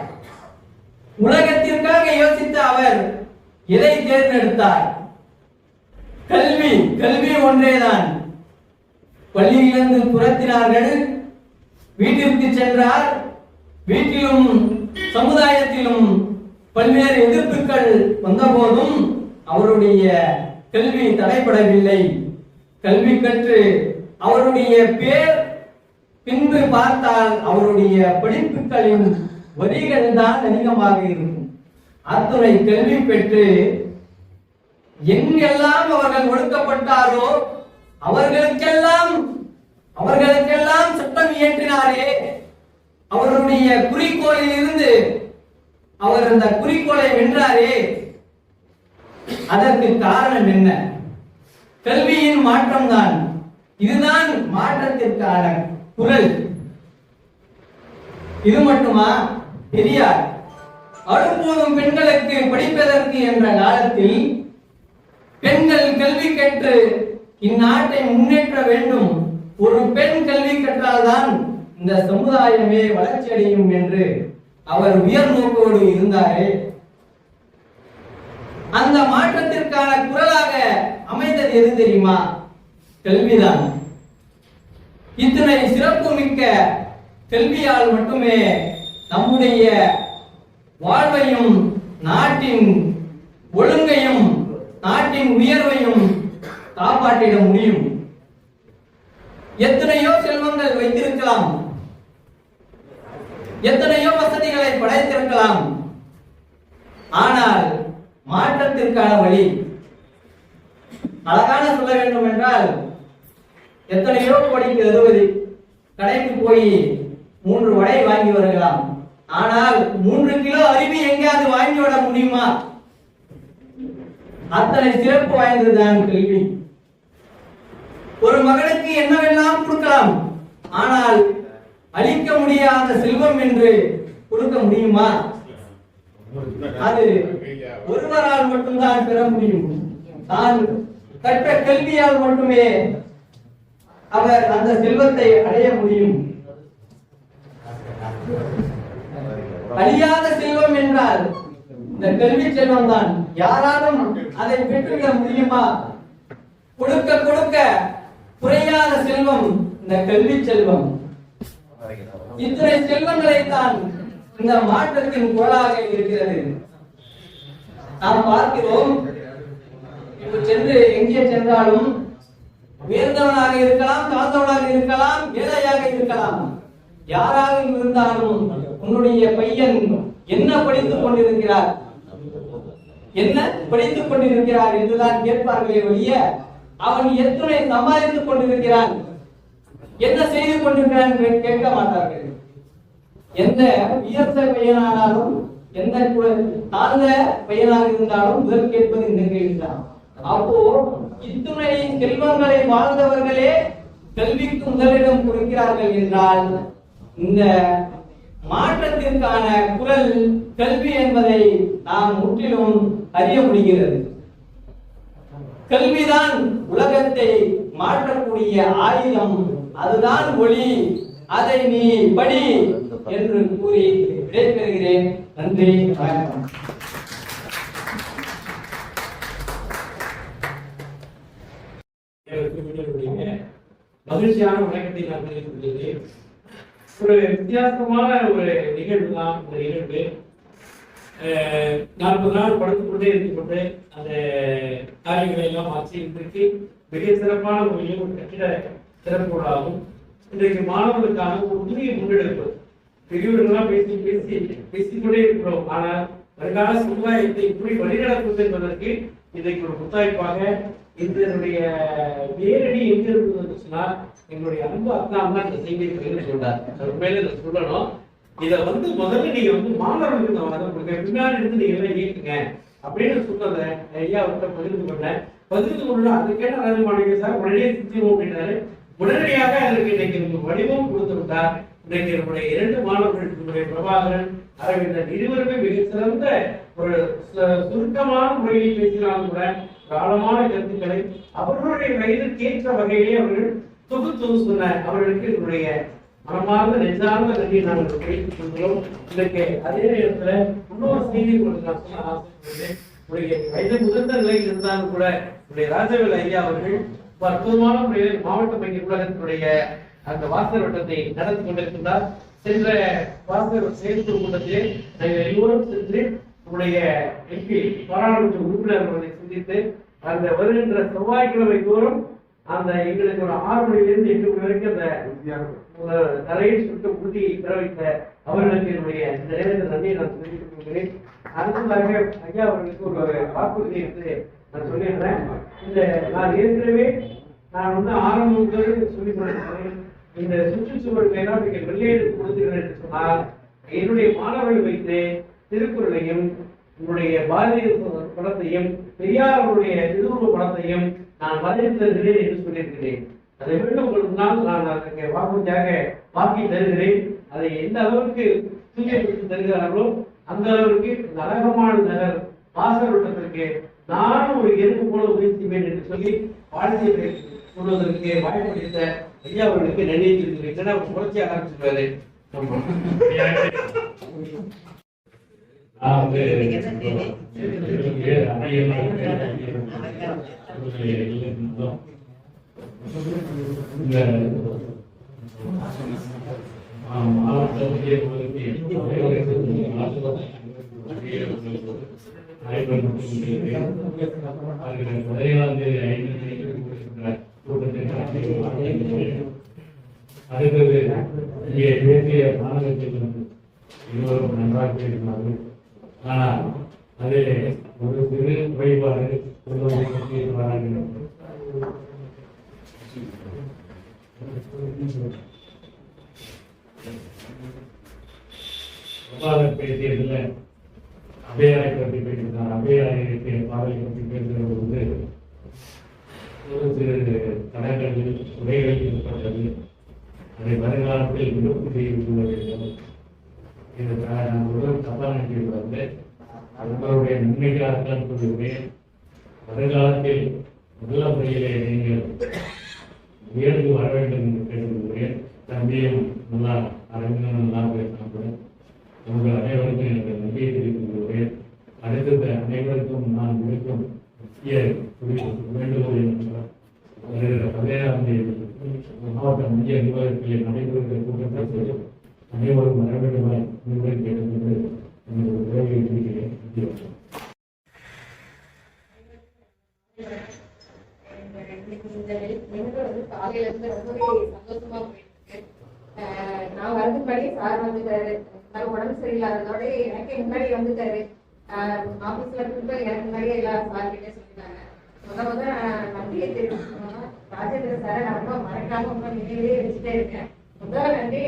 உலகத்திற்காக யோசித்த அவர் எதை தேர்ந்தெடுத்தார்? கல்வி. கல்வி ஒன்றேதான். பள்ளியிலிருந்து துரத்தினார்கள், வீட்டிற்கு சென்றார். வீட்டிலும் சமுதாயத்திலும் பல்வேறு எதிர்ப்புகள் வந்தபோதும் அவருடைய கல்வி தடைபடவில்லை. கல்வி கற்று அவருடைய பேர் பின்பு பார்த்தால் அவருடைய படிப்புகளின் வரிகள் தான் அதிகமாக இருக்கும். அத்துணை கல்வி பெற்று எங்கெல்லாம் அவர்கள் ஒடுக்கப்பட்டாரோ அவர்களுக்கெல்லாம் சட்டம் இயற்றினாரே. அவருடைய குறிக்கோளில் இருந்து அவர் அந்த குறிக்கோளை வென்றாரே. அதற்கு காரணம் என்ன? கல்வியின் மாற்றம் தான். இதுதான் மாற்றத்திற்கான குரல். இது மட்டுமா? பெரியார் அடுப்போதும் பெண்களுக்கு படிப்பதற்கு என்ற காலத்தில் பெண்கள் கல்வி கற்று இந்நாட்டை முன்னேற்ற வேண்டும், ஒரு பெண் கல்வி கற்றால்தான் இந்த சமுதாயமே வளர்ச்சி அடையும் என்று அவர் உயர் நோக்கோடு இருந்தாரே. அந்த மாற்றத்திற்கான குரலாக அமைந்தது எது தெரியுமா? கல்விதான். இத்தனை சிறப்பு மிக்க கல்வியால் மட்டுமே நம்முடைய வாழ்வையும் நாட்டின் ஒழுங்கையும் நாட்டின் உயர்வையும் காப்பாற்றிட முடியும். எத்தனையோ செல்வங்கள் வைத்திருக்கலாம், எத்தனையோ வசதிகளை படைத்திருக்கலாம், ஆனால் மாற்றத்திற்கான வழி அழகான சொல்ல வேண்டும் என்றால், எத்தனையோ கோடிக்கு அதிபதி கடைக்கு போய் 3 வடை வாங்கி வருகலாம், ஆனால் 3 கிலோ அரிசி எங்கேயாவது வாங்கி விட முடியுமா? அத்தனை சிறப்பு வாய்ந்ததுதான் கல்வி. ஒரு மகனுக்கு என்னவெல்லாம் கொடுக்கலாம், ஆனால் அளிக்க முடியாத செல்வம் என்று கொடுக்க முடியுமா? அது ஒருவரால் மட்டும்தான் பெற முடியும். தான் கற்ற கல்வியால் மட்டுமே அவர் அந்த செல்வத்தை அடைய முடியும். அழியாத செல்வம் என்றால் இந்த கல்வி செல்வம் தான். யாராலும் அதை பெற்றுவிட முடியுமா? கொடுக்க கொடுக்க குறையாத செல்வம் இந்த கல்வி செல்வம். இத்தனை செல்வங்களை தான் இந்த மாற்றத்தின் குரலாக இருக்கிறது. நாம் பார்க்கிறோம், இப்ப சென்று எங்கே சென்றாலும் உயர்ந்தவனாக இருக்கலாம், தாழ்ந்தவனாக இருக்கலாம், ஏழையாக இருக்கலாம், யாராக இருந்தாலும் உன்னுடைய பையன் என்ன படித்துக் கொண்டிருக்கிறார், என்ன படித்துக் கொண்டிருக்கிறார் என்றுதான் கேட்பார்களே ஒழிய அவன் எத்தனை சம்பாதித்துக் கொண்டிருக்கிறான், என்ன செய்து கொண்டிருக்கிறான் என்று கேட்க மாட்டார்கள். எந்த உயர்ந்த பையனானாலும் எந்த தாழ்ந்த பையனாக இருந்தாலும் முதல் கேட்பது இந்த கேள்விதான். அப்போ இத்துணை செல்வங்களை வாழ்ந்தவர்களே கல்விக்கு முதலிடம் கொடுக்கிறார்கள் என்றால் இந்த மாற்றத்திற்கான குரல் கல்வி என்பதை நாம் முற்றிலும் அறிய முடிகிறது. கல்விதான் உலகத்தை மாற்றக்கூடிய ஆயுதம், அதுதான் ஒளி, அதை நீ படி என்று கூறி விடைபெறுகிறேன். நன்றி, வணக்கம். மகிழ்ச்சியான வணக்கத்தை நான் தெரிவித்துள்ளேன். ஒரு வித்தியாசமான ஒரு நிகழ்வு தான் இந்த நிகழ்வு. 40 நாள் படுத்துக் கொண்டே இருந்து அந்த காரியங்களை எல்லாம் ஆட்சி இன்றைக்கு மிக சிறப்பான முறையில் ஒரு கட்டிட சிறப்புகளாகும். இன்றைக்கு மாணவர்களுக்கான ஒரு புதிய முன்னெடுப்பு. பெரியவர்கள்லாம் பேசிக்கொண்டே இருக்கிறோம். ஆனால் வருங்கால சமுதாயத்தை இப்படி வழிநடத்துவது என்பதற்கு இன்றைக்கு ஒரு முத்தாய்ப்பாக இதனுடைய நேரடி எங்க இருந்ததுன்னு சொன்னால் எங்களுடைய அன்பு அக்கா தான் இந்த செய்தியை சொல்றார். உண்மையில சொல்லணும், இதை முதல்ல நீங்க மாணவர்களுக்கு பின்னாடி இருந்து நீங்க எல்லாம் இயக்குங்க அப்படின்னு சொன்னதை ஐயா பகிர்ந்து கொண்டேன். பகிர்ந்து கொண்டு அதுக்கேட்ட ராஜமாணிக்க சார் உடனே சித்திரோம் அப்படின்னாரு. உடனடியாக அதற்கு இன்னைக்கு வடிவம் கொடுத்து விட்டார். இன்றைக்கு நம்முடைய 2 மாணவர்கள் பிரபாகரன், அரவிந்தன் இருவருமே மிக சிறந்த ஒரு சுருக்கமான முறையில் பேசினாலும் கூட ஆழமான கருத்துக்களை அவர்களுடைய வயதுக்கு ஏற்ற வகையிலே அவர்கள் தொகுத்து சொன்ன அவர்களுக்கு என்னுடைய மனமார்ந்த நெஞ்சார்ந்த நன்றியை நாங்கள் பேசிக் கொள்கிறோம். இதற்கு அதே நேரத்துல இன்னொரு செய்தி நான் சொல்ல ஆசைப்படுகிறேன். உடைய வயது முதிர்ந்த நிலையில் இருந்தாலும் கூட உடைய ராஜவேல் ஐயா அவர்கள் அற்புதமான முறையில் மாவட்ட மைய உலகத்தினுடைய அந்த வாசல் வட்டத்தை நடத்தி கொண்டிருக்கின்றார். சென்ற வாசல் செயற்குழு கூட்டத்தில் நாங்கள் எல்லோரும் சென்று உடைய எம்பி பாராளுமன்ற உறுப்பினர் அவர்களை சந்தித்து அந்த வருகின்ற செவ்வாய்க்கிழமை தோறும் அந்த எங்களுக்கு ஒரு 6 மணியிலிருந்து 8 மணி வரைக்கும் அந்த தலையில் சுட்டு உறுதி பெற வைத்த அவர்களுக்கு என்னுடைய இந்த நேரத்தில் நன்றியை நான் தெரிவித்துக் கொள்கிறேன். அடுத்ததாக ஐயா அவர்களுக்கு ஒரு வாக்குறுதி என்று நான் சொல்லிடுறேன். இந்த நான் ஏற்கனவே ஆரம்பம் சொல்லிக் கொண்டிருக்கிறேன். இந்த சுற்றுச்சூழல் எல்லாம் நீங்கள் வெள்ளையெடுத்து கொடுத்தீர்கள் என்று சொன்னால் என்னுடைய மாணவர்கள் வைத்து திருக்குறளையும் உங்களுடைய பாரதிய படத்தையும் பெரியார் அவருடைய திருவுருவ படத்தையும் நான் வரைந்து தருகிறேன் என்று சொல்லியிருக்கிறேன். அதை மீண்டும் உங்களுக்கு நான் அதற்கு வாக்குறுதியாக வாக்கி தருகிறேன். அதை எந்த அளவுக்கு தூய்மைப்படுத்தி தருகிறார்களோ அந்த அளவுக்கு இந்த அழகமான நகர் வாசல் வட்டத்திற்கு நானும் ஒரு எறும்பு போல உதவி செய்வேன் என்று சொல்லி வாழ்க்கையை சொல்வதற்கு வாய்ப்பளித்த ஐயா அவர்களுக்கு நன்றி தெரிவிக்கிறேன். புரட்சியாக ஆரம்பிச்சிருவாரு. அடுத்தது இங்கே பேசிய மாணவர்கள் இருவரும் நன்றாக பேசினார்கள். ஆனால் அதில் ஒரு சிறு குறைபாடு பேசியதில் அபையாரை பற்றி பேசினார். அபையாரை பாடலை பற்றி பேசுகிறது ஒரு சிறு தடங்களில் உரைகளில் ஏற்பட்டது. அதை வருங்காலத்தில் விடுப்பு செய்து வேண்டும். இது நான் ஒரு தப்பான நினைக்கிறது. உங்களுடைய நன்மைக்காகத்தான் சொல்லுகிறேன். வருங்காலத்தில் நல்ல முறையிலே நீங்கள் உயர்ந்து வர வேண்டும் என்று கேட்டுக்கொள்கிறேன். தம்பியும் நல்லா அரவிந்தம் நல்லா பேசினார்கள். உங்கள் அனைவருக்கும் எனக்கு நன்றியை தெரிவித்துக் கொள்கிறேன். அடுத்த அனைவருக்கும் நான் விடுக்கும் முக்கிய வேண்டுகோள் என்றால் வருகிற 17ஆம் தேதி மாவட்ட மைய நிர்வாகத்தில் நடைபெறுகிற கூட்டத்தை அனைவரும் வர வேண்டுமாய் உங்களுடன் கேட்டுக்கொண்டு என்னுடைய உரையை இருக்கிறேன். காலையில இருந்து ரொம்பவே சந்தோஷமா போயிட்டு நான் வரதுக்கு முன்னாடி சார் வந்துட்டாரு. சார் உடம்பு சரியில்லாததோட எனக்கே முன்னாடி வந்துட்டாரு. ஆபீஸ்ல இருந்து எனக்கு முன்னாடியே எல்லா சார்கிட்டே சொல்லிட்டாங்க. முத நன்றியை தெரிவிக்கணும்னா ராஜேந்திர சாரை நான் ரொம்ப மறக்காம ரொம்ப நினைவிலே வச்சுட்டே இருக்கேன். முதல் நன்றி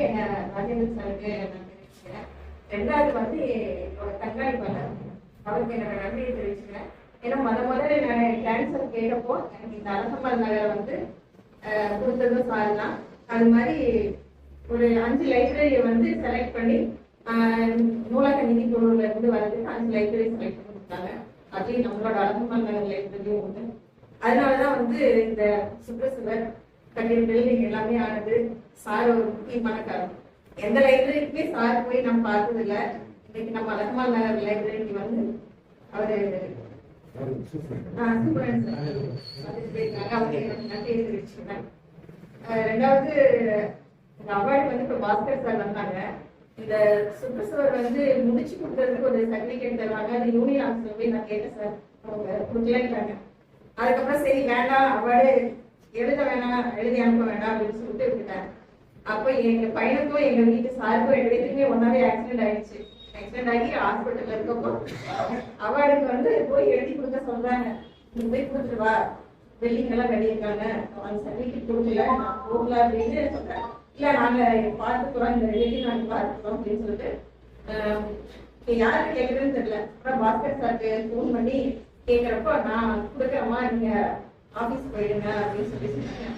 ராஜேந்திர சாருக்கு நான் தெரிவிச்சுக்கிறேன். ரெண்டாவது வந்து என்னோட கண்காணிப்பாளர் அவருக்கு என்னோட நன்றியை தெரிவிச்சுக்கிறேன். ஏன்னா முதல்ல நான் கேன்சர் கேட்டப்போ எனக்கு இந்த அரசம்பாள் நகரை வந்து கொடுத்ததும் சார் தான். அது மாதிரி ஒரு 5 லைப்ரரியை வந்து செலக்ட் பண்ணி நூலக நிதி குழுல இருந்து வரதுக்கு 5 லைப்ரரி செலக்ட் பண்ணி கொடுத்தாங்க. அதுலேயும் நம்மளோட அரசம்பாள் நகர் லைப்ரரியும் ஒன்று. அதனாலதான் வந்து இந்த சுற்றுச்சுவர் கட்டிட பில்டிங் எல்லாமே ஆனது சார் ஒரு முக்கியமான காரணம். எந்த லைப்ரரிக்குமே சார் போய் நம்ம பார்த்தது இல்லை. இன்னைக்கு நம்ம அரசம்பாள் நகர் லைப்ரரிக்கு வந்து அவரு ரெண்டாவது அவார்டு வந்து இப்ப பாஸ்கர் சார் வந்தாங்க. இந்த சுற்றுச்சுவர் வந்து முடிச்சு கொடுத்ததுக்கு ஒரு சர்டிபிகேட் தருவாங்க. அது யூனியன் ஆஃபீஸ்ல போய் நான் கேட்டேன் சார், அவங்க கொடுக்கலாங்க. அதுக்கப்புறம் சரி வேண்டாம் அவார்டு எழுத வேணாம், எழுதி அனுப்ப வேண்டாம் அப்படின்னு சொல்லிட்டு விட்டுட்டாங்க. அப்போ எங்க பையனுக்கும் எங்க வீட்டு சாருக்கும் 2 பேருக்குமே ஒன்னாவே ஆக்சிடென்ட் ஆயிடுச்சு. ஆக்சிடென்ட் ஆகி ஹாஸ்பிட்டல்ல இருக்கப்போ அவார்டுக்கு வந்து போய் எழுதி கொடுக்க சொல்றாங்க. நீ போய் கொடுத்துட்டு வா, பில்டிங் எல்லாம் கட்டியிருக்காங்க, அவங்க சர்டிபிகேட் கொடுக்கல, நான் போகல அப்படின்னு சொல்றேன். இல்ல நாங்க பார்த்துக்கிறோம், இந்த ரிலேட்டிவ் நாங்க பார்த்துக்கிறோம் அப்படின்னு சொல்லிட்டு யாருக்கு கேட்கறதுன்னு தெரியல. அப்புறம் பாஸ்கர் சாருக்கு ஃபோன் பண்ணி கேட்கிறப்போ நான் கொடுக்குறேம்மா, நீங்க ஆபீஸ் போயிடுங்க அப்படின்னு சொல்லி சொன்னாங்க.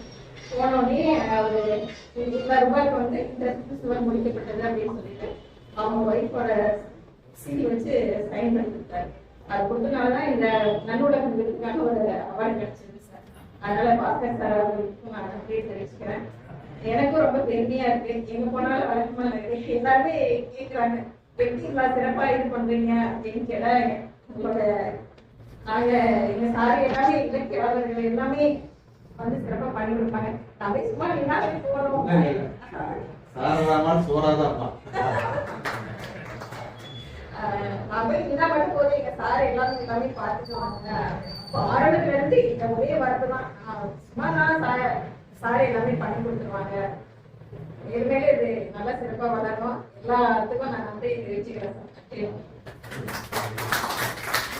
போனோடனே ஒரு 20,000 ரூபாய்க்கு வந்து இந்த சுற்றுச்சுவர் முடிக்கப்பட்டது அப்படின்னு சொல்லிட்டு அவங்க ஒய்ஃபோட சீல் வச்சு சைன் பண்ணி கொடுத்தாரு. அது கொடுத்தனாலதான் இந்த நன்னூலகம் விருதுக்கான ஒரு அவார்டு கிடைச்சது சார். அதனால பாஸ்கர் சார் அவர்களுக்கும் நான் நன்றியை தெரிவிச்சுக்கிறேன். எனக்கும் ரொம்ப பெருமையா இருக்கு. எங்க போனாலும் வழக்கமா எல்லாருமே கேட்கிறாங்க, எப்படி இவ்வளவு சிறப்பா இது பண்றீங்க அப்படின்னு கேட்டா உங்களோட நாங்க எங்க சாரி எல்லாமே இலக்கியவாளர்கள் எல்லாமே வந்து சிறப்பா பண்ணி கொடுப்பாங்க. நம்ம சும்மா என்ன போறோம் நம்ம இதான் மட்டும் போது எங்க சார் எல்லாமே பார்த்துக்குவாங்க. ஆரம்பத்துல இருந்து இந்த ஒரே வார்த்தை தான், சும்மா நான் சார் எல்லாமே பண்ணி கொடுத்துருவாங்க. மேலே இது நல்லா சிறப்பா வளரணும். எல்லாத்துக்கும் நான் வந்து தெரிவிச்சுக்கிறேன் சார்.